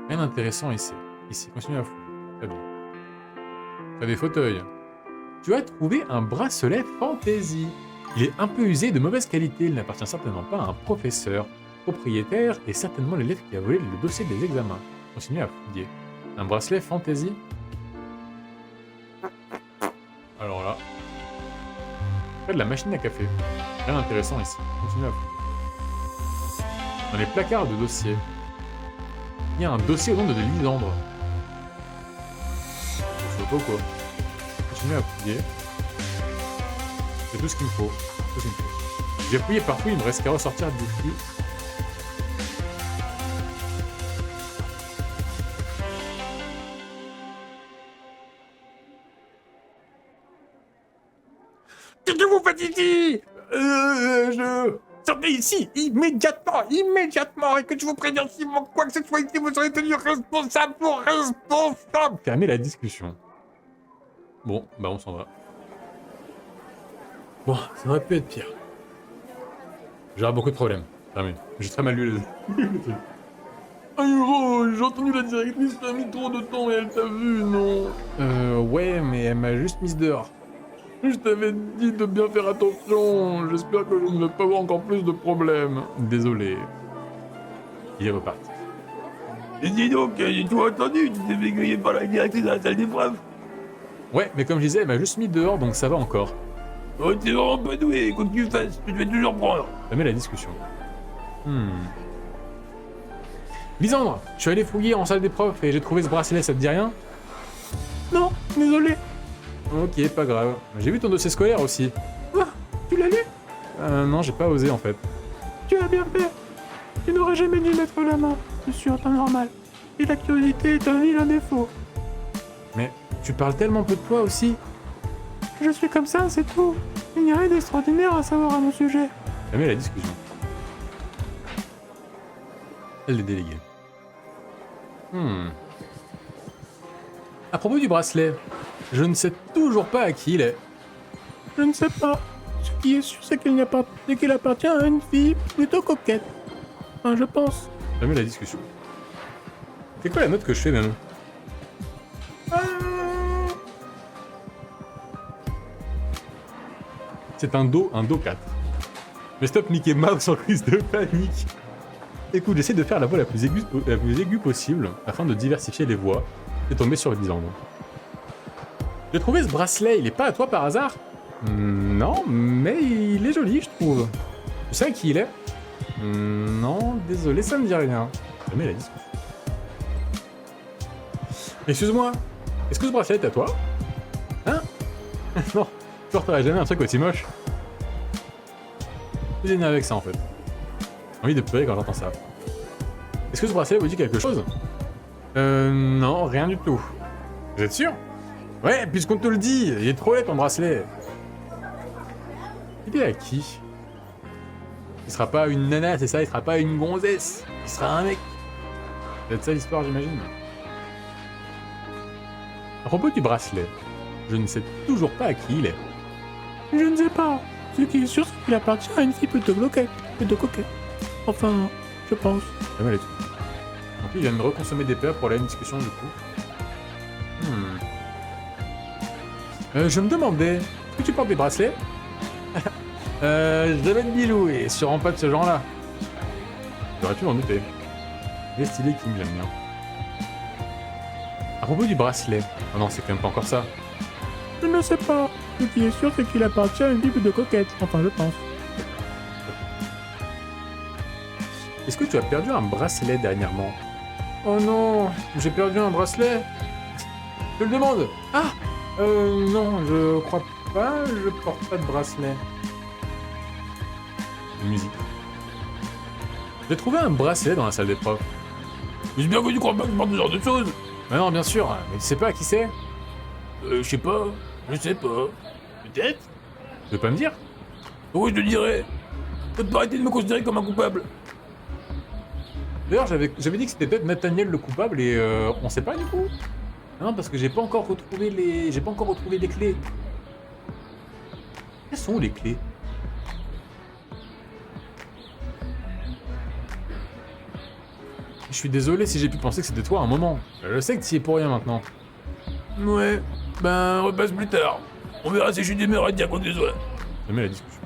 Rien d'intéressant ici. Ici, continue à fouiller. Très bien. T'as des fauteuils. Tu as trouvé un bracelet Fantasy. Il est un peu usé et de mauvaise qualité. Il n'appartient certainement pas à un professeur. Propriétaire et certainement l'élève qui a volé le dossier des examens. Continue à fouiller. Un bracelet Fantasy. Alors là. Près de la machine à café. Rien d'intéressant ici. Continue à fouiller. Dans les placards de dossiers. Il y a un dossier au nom de Lisandre. Photo quoi. Continue à fouiller. C'est tout ce qu'il me faut. Tout ce qu'il me faut. J'ai fouillé partout, il me reste qu'à ressortir d'ici. Qu'est-ce que vous faites ici? Je... Sortez ici, immédiatement, et que je vous préviens, s'il manque quoi que ce soit ici, vous serez tenu responsable pour responsable. Fermez la discussion. Bon, bah on s'en va. Bon, ça aurait pu être pire. J'aurai beaucoup de problèmes. Terminé. J'ai très mal lu les trucs. Ah Hiro, j'ai entendu la directrice, t'as mis trop de temps et elle t'a vu, non? Ouais, mais elle m'a juste mise dehors. Je t'avais dit de bien faire attention, j'espère que je ne vais pas avoir encore plus de problèmes. Désolé. Il est reparti. Et dis donc, j'ai tout entendu, tu t'es fait griller par la directrice dans la salle d'épreuve. Ouais, mais comme je disais, elle m'a juste mis dehors, donc ça va encore. Oh, t'es vraiment pas doué, quoi que tu fasses, tu te fais toujours prendre. Fermez la discussion. Lisandre, je suis allé fouiller en salle des profs et j'ai trouvé ce bracelet, ça te dit rien? Non, désolé. Ok, pas grave. J'ai vu ton dossier scolaire aussi. Ah, tu l'as lu? Non, j'ai pas osé en fait. Tu as bien fait. Tu n'aurais jamais dû mettre la main. C'est sûr, pas normal. Et la curiosité est un vilain défaut. Mais tu parles tellement peu de toi aussi. Je suis comme ça, c'est tout. Il n'y a rien d'extraordinaire à savoir à mon sujet. Fermez la discussion. Elle est déléguée. À propos du bracelet, je ne sais toujours pas à qui il est. Je ne sais pas. Ce qui est sûr, c'est qu'il appartient à une fille plutôt coquette. Enfin, je pense. Fermez la discussion. C'est quoi la note que je fais, Nanou? C'est un Do 4. Mais stop Mickey Mouse en crise de panique. Écoute, j'essaie de faire la voix la plus aiguë possible, afin de diversifier les voix, et tomber sur Lisandre. J'ai trouvé ce bracelet, il est pas à toi par hasard? Non, mais il est joli, je trouve. Tu sais à qui il est? Non, désolé, ça me dit rien. Jamais la discussion. Excuse-moi, est-ce que ce bracelet est à toi? Hein? Non, je ne porterai jamais un truc aussi moche. Je suis énervé avec ça en fait. envie de pleurer quand j'entends ça. Est-ce que ce bracelet vous dit quelque chose? Non, rien du tout. Vous êtes sûr? Ouais, puisqu'on te le dit, il est trop laid ton bracelet. Il est à qui? Il sera pas une nana, c'est ça? Il sera pas une gonzesse. Il sera un mec. C'est ça l'histoire, j'imagine. À propos du bracelet, je ne sais toujours pas à qui il est. Je ne sais pas. Ce qui est sûr, c'est qu'il appartient à une fille plutôt coquette. Enfin, je pense. Pas mal et tout. Donc il vient de reconsommer des peurs pour la même discussion du coup. Je me demandais, est-ce que tu portes des bracelets? Je devais te bilou et sûrement pas de ce genre-là. J'aurais pu m'en douter. Il est stylé King, j'aime bien. À propos du bracelet, oh non, c'est quand même pas encore ça. Je ne sais pas. Ce qui est sûr, c'est qu'il appartient à une fille plutôt coquette. Enfin, je pense. Est-ce que tu as perdu un bracelet dernièrement? Oh non, j'ai perdu un bracelet. Je le demande. Ah, non, je crois pas, je porte pas de bracelet. Musique. J'ai trouvé un bracelet dans la salle des profs. Mais c'est bien que tu crois pas que je porte ce genre de choses. Mais non, bien sûr, mais tu sais pas à qui c'est? Je sais pas. Peut-être. Tu veux pas me dire? Oui, je te dirais. Ça te pas arrêter de me considérer comme un coupable. D'ailleurs, j'avais dit que c'était peut-être Nathaniel le coupable et on sait pas du coup. Non, parce que j'ai pas encore retrouvé les clés. Quelles sont les clés? Je suis désolé si j'ai pu penser que c'était toi à un moment. Je sais que tu y es pour rien maintenant. Ouais. Ben, repasse plus tard. On verra si je suis d'humeur à dire quoi que ce soit. Jamais la discussion.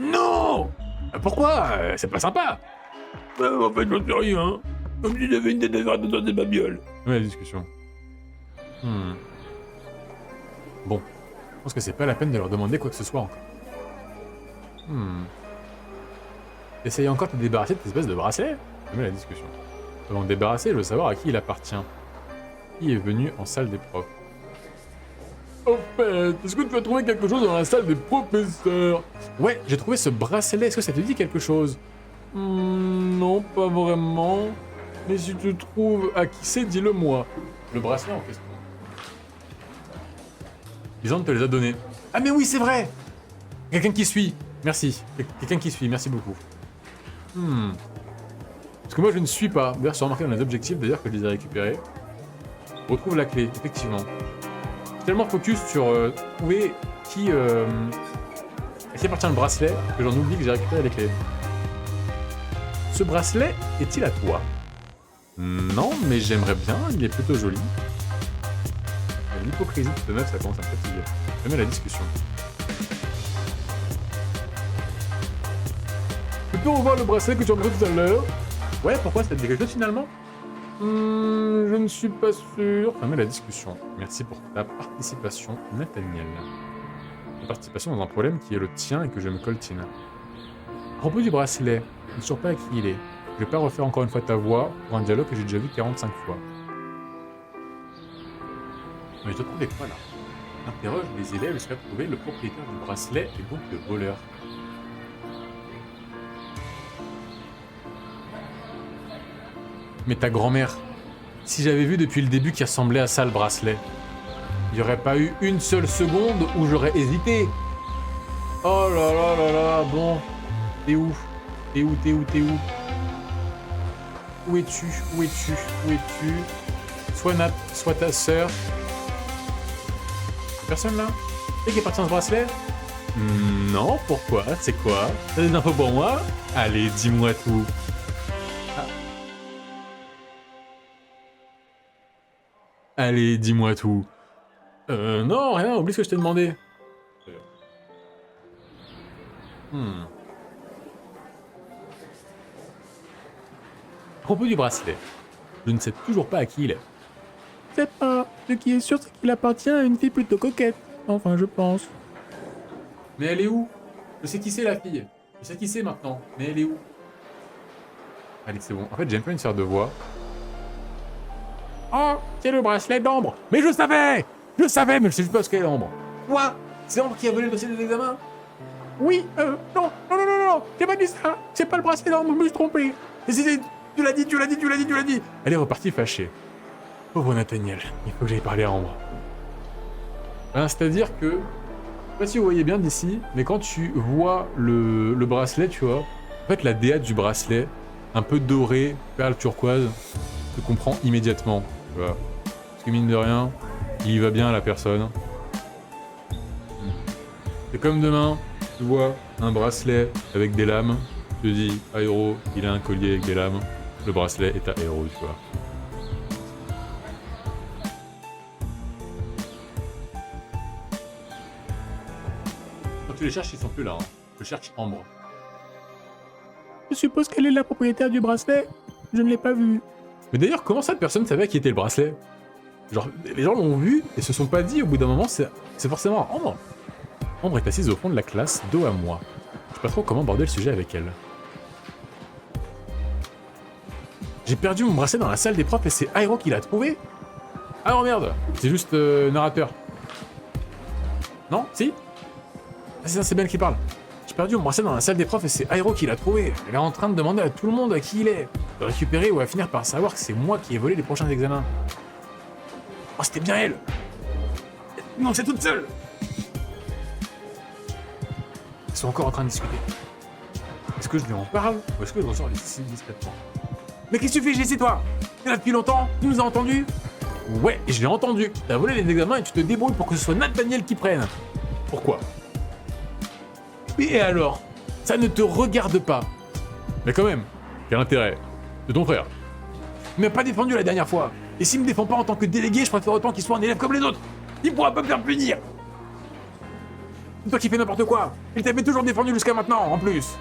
Non. Pourquoi? C'est pas sympa. En fait, j'en sais rien. Comme si j'avais une tête à faire dans des babioles. Jamais la discussion. Bon. Je pense que c'est pas la peine de leur demander quoi que ce soit encore. Essaye encore de te débarrasser de cette espèce de bracelet? Jamais la discussion. Avant de débarrasser, je veux savoir à qui il appartient. Qui est venu en salle des profs? En fait, est-ce que tu as trouvé quelque chose dans la salle des professeurs? Ouais, j'ai trouvé ce bracelet. Est-ce que ça te dit quelque chose? Non, pas vraiment. Mais si tu trouves à qui c'est, dis-le-moi. Le bracelet en question. Lisande te les a donnés. Ah mais oui, c'est vrai! Quelqu'un qui suit. Merci. Quelqu'un qui suit, merci beaucoup. Parce que moi je ne suis pas. D'ailleurs, c'est remarqué dans les objectifs d'ailleurs que je les ai récupérés. On retrouve la clé, effectivement. Je suis tellement focus sur trouver à qui appartient le bracelet que j'en oublie que j'ai récupéré les clés. Ce bracelet est-il à toi? Non, mais j'aimerais bien, il est plutôt joli. L'hypocrisie de cette meuf, ça commence à me fatiguer. J'aime la discussion. Tu peux revoir le bracelet que tu as montré tout à l'heure? Ouais, pourquoi ça te dit quelque chose finalement? Je ne suis pas sûr. Fermez la discussion. Merci pour ta participation, Nathaniel. Ta participation dans un problème qui est le tien et que je me coltine. À propos du bracelet, je ne sais toujours pas à qui il est. Je vais pas refaire encore une fois ta voix pour un dialogue que j'ai déjà vu 45 fois. Mais je te trouvais quoi là? Interroge les élèves jusqu'à trouver le propriétaire du bracelet et donc le voleur. Mais ta grand-mère, si j'avais vu depuis le début qu'il ressemblait à ça le bracelet, il n'y aurait pas eu une seule seconde où j'aurais hésité. Oh là là là là, bon. T'es où? T'es où? T'es où? T'es où? Où es-tu? Où es-tu? Où es-tu? Soit Nat, soit ta sœur. Personne là? Et qui appartient à ce bracelet? Non, pourquoi? C'est quoi? T'as des infos pour moi? Allez, dis-moi tout. Allez, dis-moi tout. Non, rien, oublie ce que je t'ai demandé. À propos du bracelet, je ne sais toujours pas à qui il est. Je sais pas. Ce qui est sûr, c'est qu'il appartient à une fille plutôt coquette. Enfin, je pense. Mais elle est où? Je sais qui c'est la fille. Je sais qui c'est maintenant. Mais elle est où? Allez, c'est bon. En fait, j'aime pas une sœur de voix. Oh, c'est le bracelet d'Ambre. Mais je savais, mais je sais juste pas ce qu'est l'Ambre. Quoi? C'est Ambre qui a volé le dossier des examens? Oui, non, j'ai pas dit ça. C'est pas le bracelet, non, je me suis trompé. Tu l'as dit. Elle est repartie fâchée. Pauvre Nathaniel, il faut que j'aille parler à Ambre. Ben, c'est-à-dire que, je sais pas si vous voyez bien d'ici, mais quand tu vois le bracelet, tu vois, en fait la DA du bracelet, un peu doré, perle turquoise, te comprend immédiatement, tu vois. Parce que mine de rien, il y va bien à la personne. C'est comme demain, tu vois un bracelet avec des lames, tu te dis, ah héros, il a un collier avec des lames, le bracelet est à héros, tu vois. Quand tu les cherches, ils sont plus là, hein. Je cherche Ambre. Je suppose qu'elle est la propriétaire du bracelet. Je ne l'ai pas vue. Mais d'ailleurs, comment ça, personne savait qui était le bracelet? Genre, les gens l'ont vu et se sont pas dit au bout d'un moment, c'est forcément Ambre. Ambre est assise au fond de la classe, dos à moi. Je sais pas trop comment aborder le sujet avec elle. J'ai perdu mon bracelet dans la salle des profs et c'est Airo qui l'a trouvé. Ah non, merde, c'est juste narrateur. Non? Si? Ah, c'est Ben qui parle. J'ai perdu mon bracelet dans la salle des profs et c'est Airo qui l'a trouvé. Elle est en train de demander à tout le monde à qui il est. De récupérer ou à finir par savoir que c'est moi qui ai volé les prochains examens. Oh, c'était bien elle. Non, c'est toute seule. Ils sont encore en train de discuter. Est-ce que je lui en parle ou est-ce que je ressors ici discrètement? Mais qu'est-ce que tu fais, Jessie, toi? T'es là depuis longtemps? Tu nous as entendus? Ouais, je l'ai entendu. T'as volé les examens et tu te débrouilles pour que ce soit Nathaniel qui prenne. Pourquoi? Et alors? Ça ne te regarde pas. Mais quand même, quel intérêt? De ton frère. Il m'a pas défendu la dernière fois. Et s'il me défend pas en tant que délégué, je préfère autant qu'il soit un élève comme les autres. Il pourra pas me faire punir. C'est toi qui fais n'importe quoi. Il t'avait toujours défendu jusqu'à maintenant, en plus.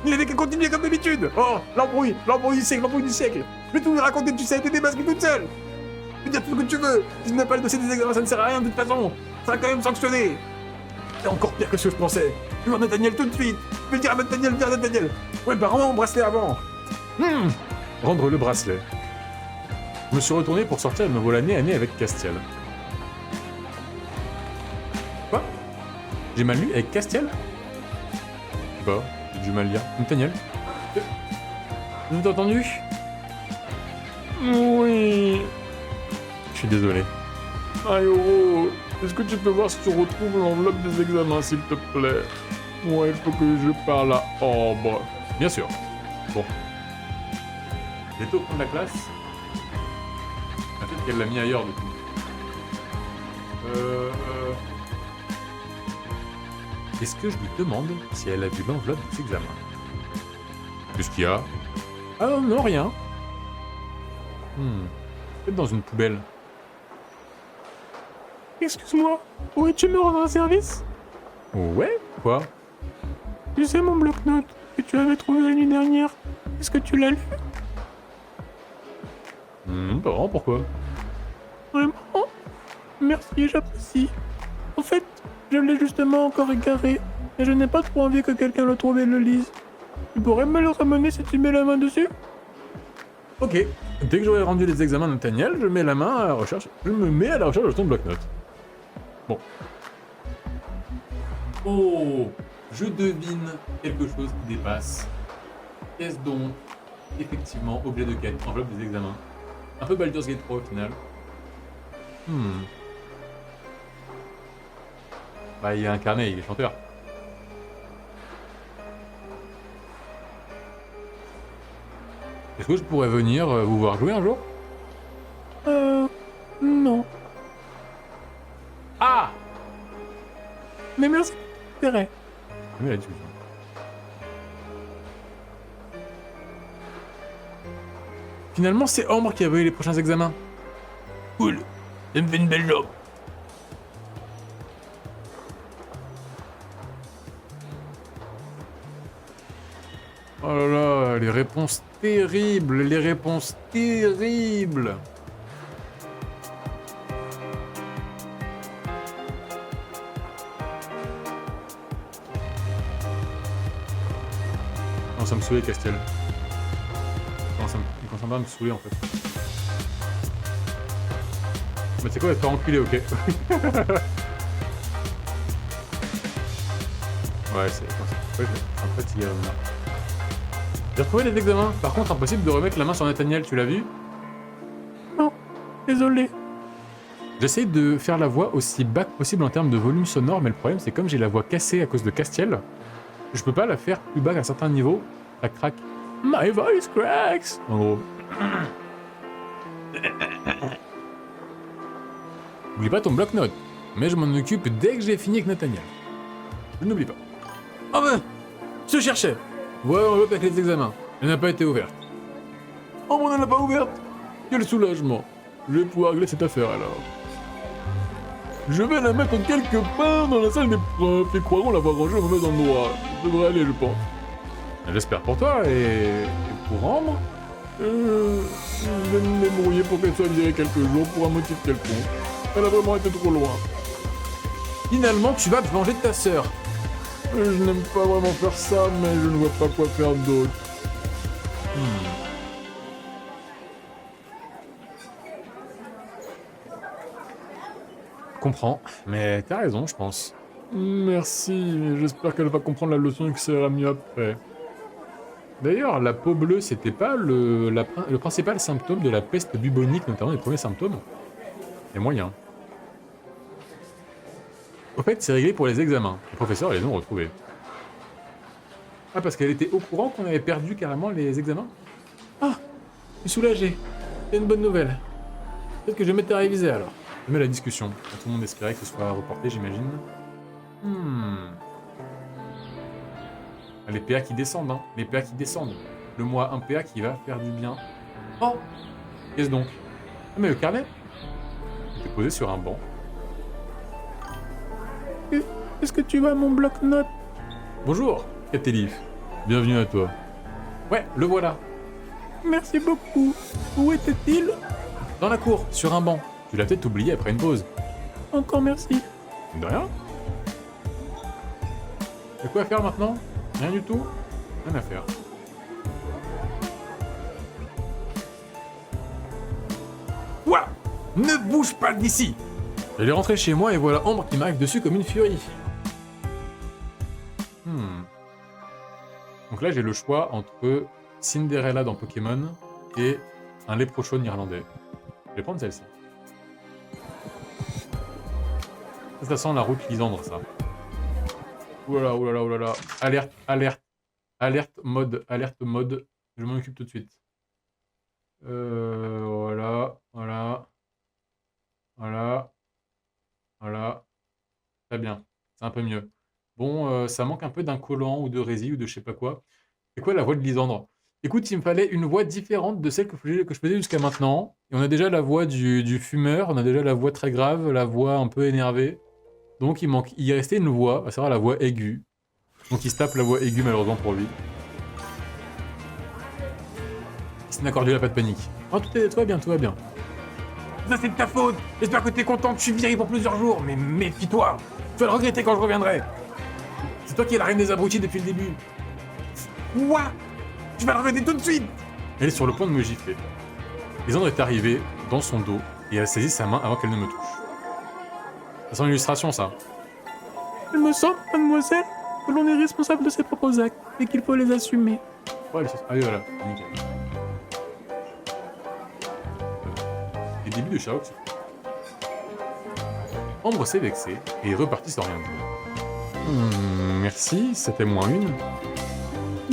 Il avait qu'à continuer comme d'habitude. Oh, l'embrouille du siècle. Je vais tout lui raconter, tu sais, t'es démasqué toute seule. Tu peux dire tout ce que tu veux. Si tu n'as pas le dossier des examens, ça ne sert à rien de toute façon. Ça sera quand même sanctionné. C'est encore pire que ce que je pensais. Je vais voir Nathaniel tout de suite. Je vais le dire à Nathaniel, Ouais, bah rends-moi mon bracelet avant. Rendre le bracelet. Je me suis retourné pour sortir et me voilà nez à nez avec Castiel. Quoi? J'ai mal lu avec Castiel? Je sais pas, j'ai du mal lire. Nathaniel? Vous avez entendu? Oui. Je suis désolé. Airo, est-ce que tu peux voir si tu retrouves l'enveloppe des examens, s'il te plaît? Ouais, il faut que je parle à Ambre. Bien sûr. Bon. J'étais au fond de la classe. Peut-être qu'elle l'a mis ailleurs, du coup. Est-ce que je lui demande si elle a vu l'enveloppe des examens? Qu'est-ce qu'il y a? Ah non, rien. Peut-être dans une poubelle. Excuse-moi, pourrais-tu me rendre un service? Ouais? Quoi? Tu sais mon bloc-notes que tu avais trouvé la nuit dernière. Est-ce que tu l'as lu? Pas vraiment, pourquoi? Vraiment? Merci, j'apprécie. En fait, je l'ai justement encore égaré, et je n'ai pas trop envie que quelqu'un le trouve et le lise. Tu pourrais me le ramener si tu mets la main dessus? Ok. Dès que j'aurai rendu les examens de Nathaniel, je mets la main à la recherche. Je me mets à la recherche de ton bloc-notes. Bon. Oh, je devine quelque chose qui dépasse. Qu'est-ce donc? Effectivement, objet de quête, enveloppe des examens. Un peu Baldur's Gate 3 au final. Bah, il est incarné, il est chanteur. Est-ce que je pourrais venir vous voir jouer un jour? Non. Ah! Mais merci. C'est vrai. Mais la discussion. Finalement, c'est Ambre qui a volé les prochains examens. Cool. Ça me fait une belle job. Oh là là, les réponses terribles, les réponses terribles. Non, ça me saoulait, Castiel. Non, il commence à me saouler, en fait. Mais c'est quoi, être pas enculé, ok. Ouais, c'est un petit là. J'ai retrouvé les examens. Par contre, impossible de remettre la main sur Nathaniel, tu l'as vu? Non, désolé. J'essaye de faire la voix aussi bas que possible en termes de volume sonore, mais le problème c'est comme j'ai la voix cassée à cause de Castiel, je peux pas la faire plus bas qu'à un certain niveau. Ça craque. My voice cracks! En gros. N'oublie pas ton bloc-notes, mais je m'en occupe dès que j'ai fini avec Nathaniel. Je n'oublie pas. Ah ben, je cherchais. Voilà l'enveloppe avec les examens. Elle n'a pas été ouverte. Oh, on n'en a pas ouverte. Quel soulagement. Je vais pouvoir régler cette affaire alors. Je vais la mettre quelque part dans la salle des profs et croiront l'avoir rangée au mauvais endroit. Ça devrait aller, je pense. J'espère pour toi et pour Ambre. Je vais me débrouiller pour qu'elle soit virée quelques jours pour un motif quelconque. Elle a vraiment été trop loin. Finalement, tu vas te venger de ta sœur. Je n'aime pas vraiment faire ça, mais je ne vois pas quoi faire d'autre. Comprends, mais t'as raison, je pense. Merci, mais j'espère qu'elle va comprendre la leçon et que ça ira mieux après. D'ailleurs, la peau bleue, c'était pas le principal symptôme de la peste bubonique, notamment les premiers symptômes. Il y a moyen. Au fait, c'est réglé pour les examens. Les professeurs les ont retrouvés. Ah, parce qu'elle était au courant qu'on avait perdu carrément les examens? Ah, je suis soulagé. C'est une bonne nouvelle. Peut-être que je vais mettre à réviser alors. Je mets la discussion. Tout le monde espérait que ce soit reporté, j'imagine. Les PA qui descendent, hein. Les PA qui descendent. Le mois, un PA qui va faire du bien. Oh! Qu'est-ce donc? Ah, mais le carnet? Il était posé sur un banc. Est-ce que tu vois mon bloc-notes? Bonjour, Catélif. Bienvenue à toi. Ouais, le voilà. Merci beaucoup. Où était-il? Dans la cour, sur un banc. Tu l'as peut-être oublié après une pause. Encore merci. De rien. Y'a quoi à faire maintenant? Rien du tout? Rien à faire. Quoi? Ne bouge pas d'ici! J'allais rentrer chez moi et voilà Ambre qui m'arrive dessus comme une furie. Donc là, j'ai le choix entre Cinderella dans Pokémon et un léprochaune irlandais. Je vais prendre celle-ci. Ça sent la route Lisandre, ça. Oulala, oulala, oulala. Alerte, alerte. Alerte mode. Je m'en occupe tout de suite. Voilà, voilà. Voilà. Voilà. Très bien. C'est un peu mieux. Bon, ça manque un peu d'un collant ou de résine ou de je sais pas quoi. C'est quoi la voix de Lisandre? Écoute, il me fallait une voix différente de celle que je faisais jusqu'à maintenant. Et on a déjà la voix du fumeur, on a déjà la voix très grave, la voix un peu énervée. Donc il restait une voix, à savoir la voix aiguë. Donc il se tape la voix aiguë malheureusement pour lui. C'est un accord, pas de panique. Oh, tout va bien, tout va bien. Ça c'est de ta faute! J'espère que t'es content que je suis viré pour plusieurs jours, mais méfie-toi! Tu vas le regretter quand je reviendrai! C'est toi qui es la reine des abrutis depuis le début! Quoi? Tu vas le regretter tout de suite! Elle est sur le point de me gifler. Lisandre est arrivée dans son dos et elle saisit sa main avant qu'elle ne me touche. Ça sent l'illustration, ça. Il me semble, mademoiselle, que l'on est responsable de ses propres actes et qu'il faut les assumer. Ouais, allez, voilà, nickel. Les débuts de Sherlock. Ambre s'est vexée et est repartie sans rien dire. Merci, c'était moins une.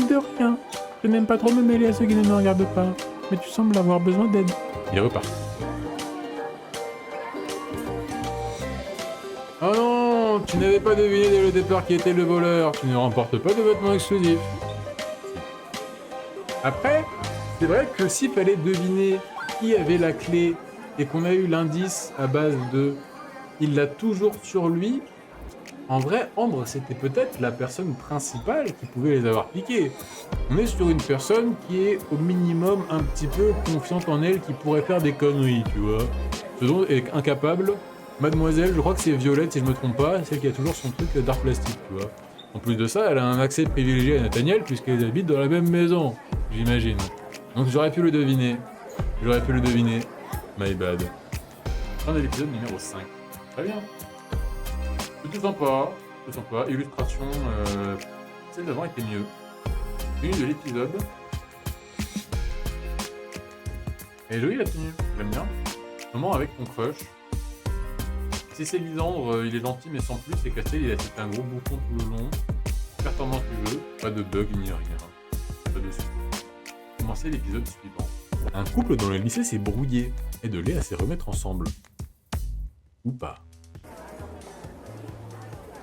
De rien. Je n'aime pas trop me mêler à ceux qui ne me regardent pas, mais tu sembles avoir besoin d'aide. Il est reparti. Oh non, tu n'avais pas deviné dès le départ qui était le voleur. Tu ne remportes pas de vêtements exclusifs. Après, c'est vrai que s'il fallait deviner qui avait la clé et qu'on a eu l'indice à base de il l'a toujours sur lui, en vrai, Ambre, c'était peut-être la personne principale qui pouvait les avoir piqués. On est sur une personne qui est au minimum un petit peu confiante en elle, qui pourrait faire des conneries, tu vois. Ce dont est incapable. Mademoiselle, je crois que c'est Violette, si je me trompe pas, celle qui a toujours son truc d'art plastique, tu vois. En plus de ça, elle a un accès privilégié à Nathaniel, puisqu'elles habitent dans la même maison, j'imagine. Donc j'aurais pu le deviner. My bad. Fin de l'épisode numéro 5. Très bien. C'était sympa. C'est sympa. Illustration, celle d'avant était mieux. Tenue de l'épisode. Elle est jolie la tenue, j'aime bien. Moment avec ton crush. Si c'est Lisandre, il est gentil mais sans plus, et Castiel, il a fait un gros bouffon tout le long. Performance du jeu, pas de bug ni rien. Pas de soucis. Commencer l'épisode suivant. Un couple dans le lycée s'est brouillé, et de Léa à s'y remettre ensemble. Ou pas.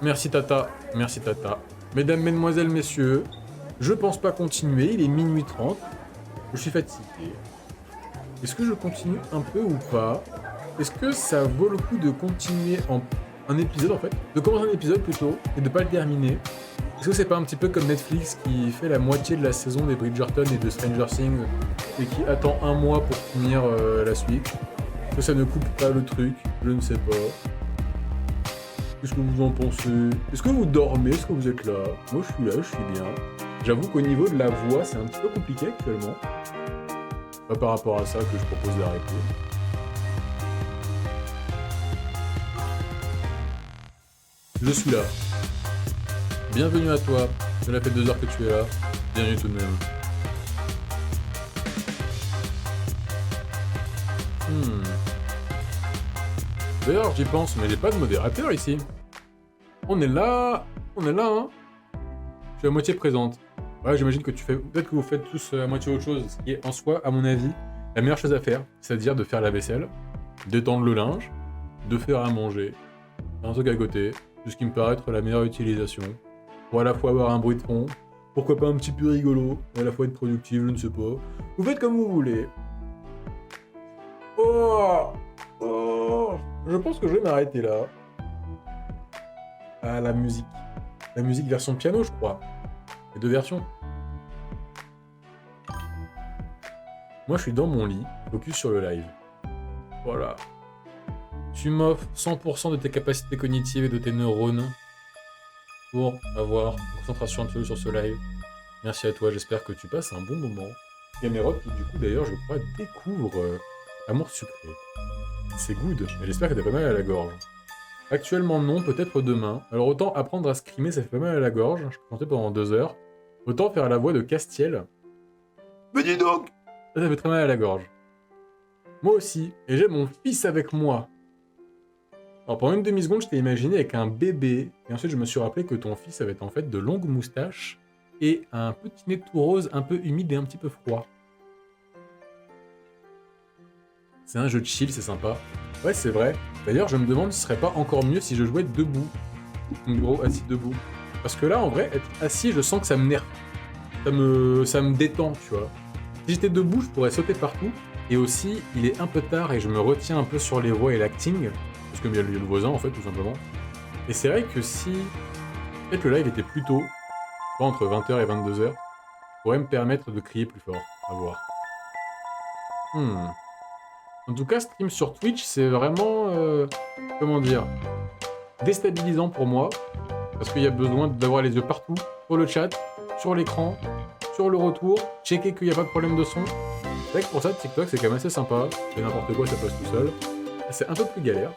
Merci Tata, merci Tata. Mesdames, mesdemoiselles, messieurs, je pense pas continuer, il est minuit 30. Je suis fatigué. Est-ce que je continue un peu ou pas? Est-ce que ça vaut le coup de continuer un épisode en fait? De commencer un épisode plutôt, et de pas le terminer? Est-ce que c'est pas un petit peu comme Netflix qui fait la moitié de la saison des Bridgerton et de Stranger Things et qui attend un mois pour finir la suite? Est-ce que ça ne coupe pas le truc? Je ne sais pas. Qu'est-ce que vous en pensez? Est-ce que vous dormez? Est-ce que vous êtes là? Moi je suis là, je suis bien. J'avoue qu'au niveau de la voix, c'est un petit peu compliqué actuellement. Pas par rapport à ça que je propose d'arrêter. Je suis là. Bienvenue à toi. Cela fait 2 heures que tu es là. Bienvenue tout de même. D'ailleurs, j'y pense, mais j'ai pas de modérateur ici. On est là, hein. Je suis à moitié présente. Ouais, j'imagine que tu fais... Peut-être que vous faites tous à moitié autre chose, ce qui est en soi, à mon avis, la meilleure chose à faire. C'est-à-dire de faire la vaisselle, d'étendre le linge, de faire à manger, un truc à côté. C'est ce qui me paraît être la meilleure utilisation. Pour à la fois avoir un bruit de fond, pourquoi pas un petit peu rigolo, et à la fois être productif, je ne sais pas. Vous faites comme vous voulez. Oh, je pense que je vais m'arrêter là. Ah, la musique. La musique version piano, je crois. Il y a 2 versions. Moi, je suis dans mon lit, focus sur le live. Voilà. Tu m'offres 100% de tes capacités cognitives et de tes neurones pour avoir une concentration absolue sur ce live. Merci à toi, j'espère que tu passes un bon moment. Gamerot qui, du coup, d'ailleurs, je crois, découvre Amour sucré. C'est good, mais j'espère que t'as pas mal à la gorge. Actuellement non, peut-être demain. Alors autant apprendre à scrimer, ça fait pas mal à la gorge. Je peux chanter pendant 2 heures. Autant faire la voix de Castiel. Mais dis donc! Ça fait très mal à la gorge. Moi aussi, et j'ai mon fils avec moi. Alors pendant une demi-seconde, je t'ai imaginé avec un bébé, et ensuite je me suis rappelé que ton fils avait en fait de longues moustaches et un petit nez tout rose, un peu humide et un petit peu froid. C'est un jeu de chill, c'est sympa. Ouais, c'est vrai. D'ailleurs, je me demande si ce serait pas encore mieux si je jouais debout. Donc gros, assis debout. Parce que là, en vrai, être assis, je sens que ça me nerve. Ça me détend, tu vois. Si j'étais debout, je pourrais sauter partout. Et aussi, il est un peu tard et je me retiens un peu sur les voix et l'acting. Parce qu'il y a le voisin, en fait, tout simplement. Et c'est vrai que si... Peut-être le live était plus tôt, je sais pas, entre 20h et 22h, je pourrais me permettre de crier plus fort. À voir. En tout cas, stream sur Twitch, c'est vraiment... comment dire, déstabilisant pour moi. Parce qu'il y a besoin d'avoir les yeux partout. Sur le chat, sur l'écran, sur le retour. Checker qu'il n'y a pas de problème de son. C'est vrai que pour ça, TikTok, c'est quand même assez sympa. C'est n'importe quoi, ça passe tout seul. C'est un peu plus galère.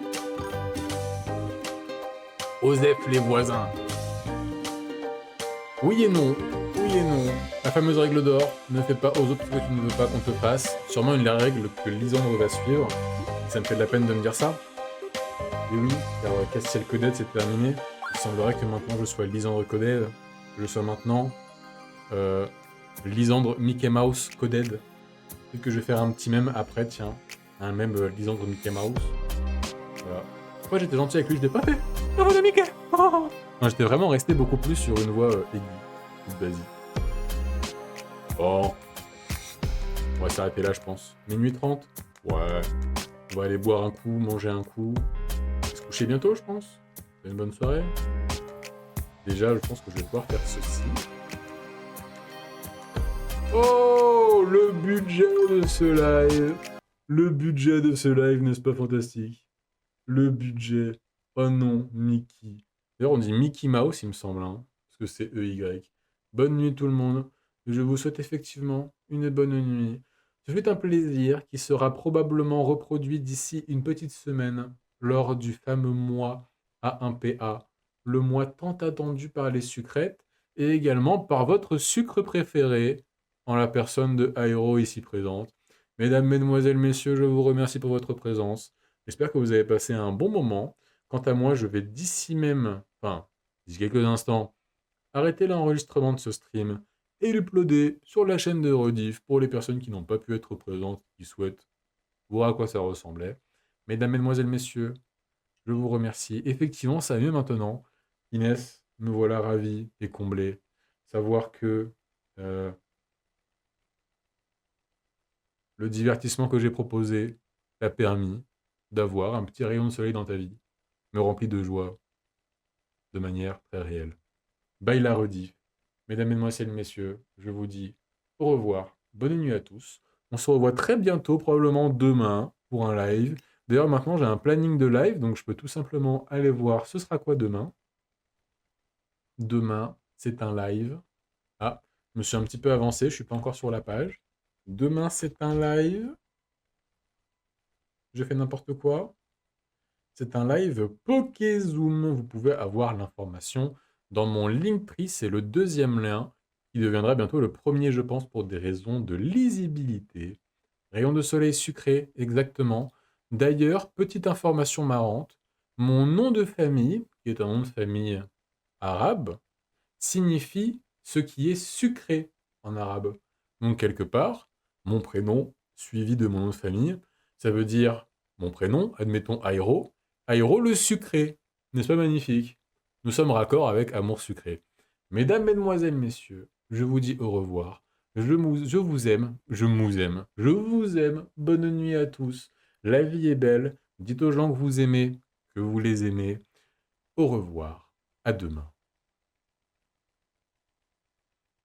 Osef les voisins. Oui et non. Oui et non. La fameuse règle d'or, ne fais pas aux autres ce que tu ne veux pas qu'on te fasse. Sûrement une règle que Lisandre va suivre. Ça me fait de la peine de me dire ça. Et oui, car Castiel Coded c'est terminé. Il semblerait que maintenant je sois Lisandre Coded. Que je sois maintenant Lisandre Mickey Mouse Coded. Peut-être que je vais faire un petit mème après, tiens. Un mème Lisandre Mickey Mouse. Voilà. Moi j'étais gentil avec lui, je l'ai pas fait. La voix de Mickey. Oh. Non, j'étais vraiment resté beaucoup plus sur une voix aiguë. Basique. Bon. On va s'arrêter là, je pense. Minuit 30. Ouais. On va aller boire un coup, manger un coup. Se coucher bientôt, je pense. Une bonne soirée. Déjà, je pense que je vais pouvoir faire ceci. Oh, le budget de ce live. Le budget de ce live, n'est-ce pas fantastique? Le budget. Oh non, Mickey. D'ailleurs, on dit Mickey Mouse, il me semble, hein, parce que c'est EY. Bonne nuit tout le monde. Je vous souhaite effectivement une bonne nuit. Ce fut un plaisir qui sera probablement reproduit d'ici une petite semaine lors du fameux mois A1PA le mois tant attendu par les sucrètes et également par votre sucre préféré, en la personne de Airo ici présente. Mesdames, Mesdemoiselles, Messieurs, je vous remercie pour votre présence. J'espère que vous avez passé un bon moment. Quant à moi, je vais d'ici même, enfin, d'ici quelques instants, arrêter l'enregistrement de ce stream et l'uploader sur la chaîne de Rediff pour les personnes qui n'ont pas pu être présentes, qui souhaitent voir à quoi ça ressemblait. Mesdames, Mesdemoiselles, Messieurs, je vous remercie. Effectivement, ça va mieux maintenant. Inès, me voilà ravi et comblé. Savoir que le divertissement que j'ai proposé t'a permis d'avoir un petit rayon de soleil dans ta vie, me remplit de joie, de manière très réelle. Bye la rediff. Mesdames, Mesdemoiselles, Messieurs, je vous dis au revoir. Bonne nuit à tous. On se revoit très bientôt, probablement demain, pour un live. D'ailleurs, maintenant, j'ai un planning de live, donc je peux tout simplement aller voir ce sera quoi demain. Demain, c'est un live. Ah, je me suis un petit peu avancé, je suis pas encore sur la page. Demain, c'est un live. J'ai fait n'importe quoi. C'est un live Pokézoom. Vous pouvez avoir l'information dans mon Linktree. C'est le deuxième lien qui deviendra bientôt le premier, je pense, pour des raisons de lisibilité. Rayon de soleil sucré, exactement. D'ailleurs, petite information marrante, mon nom de famille, qui est un nom de famille arabe, signifie ce qui est sucré en arabe. Donc quelque part, mon prénom suivi de mon nom de famille, ça veut dire mon prénom, admettons Airo, Airo le sucré. N'est-ce pas magnifique? Nous sommes raccords avec amour sucré. Mesdames, Mesdemoiselles, Messieurs, je vous dis au revoir. Je vous aime, je vous aime, je vous aime. Bonne nuit à tous. La vie est belle. Dites aux gens que vous aimez, que vous les aimez. Au revoir. À demain.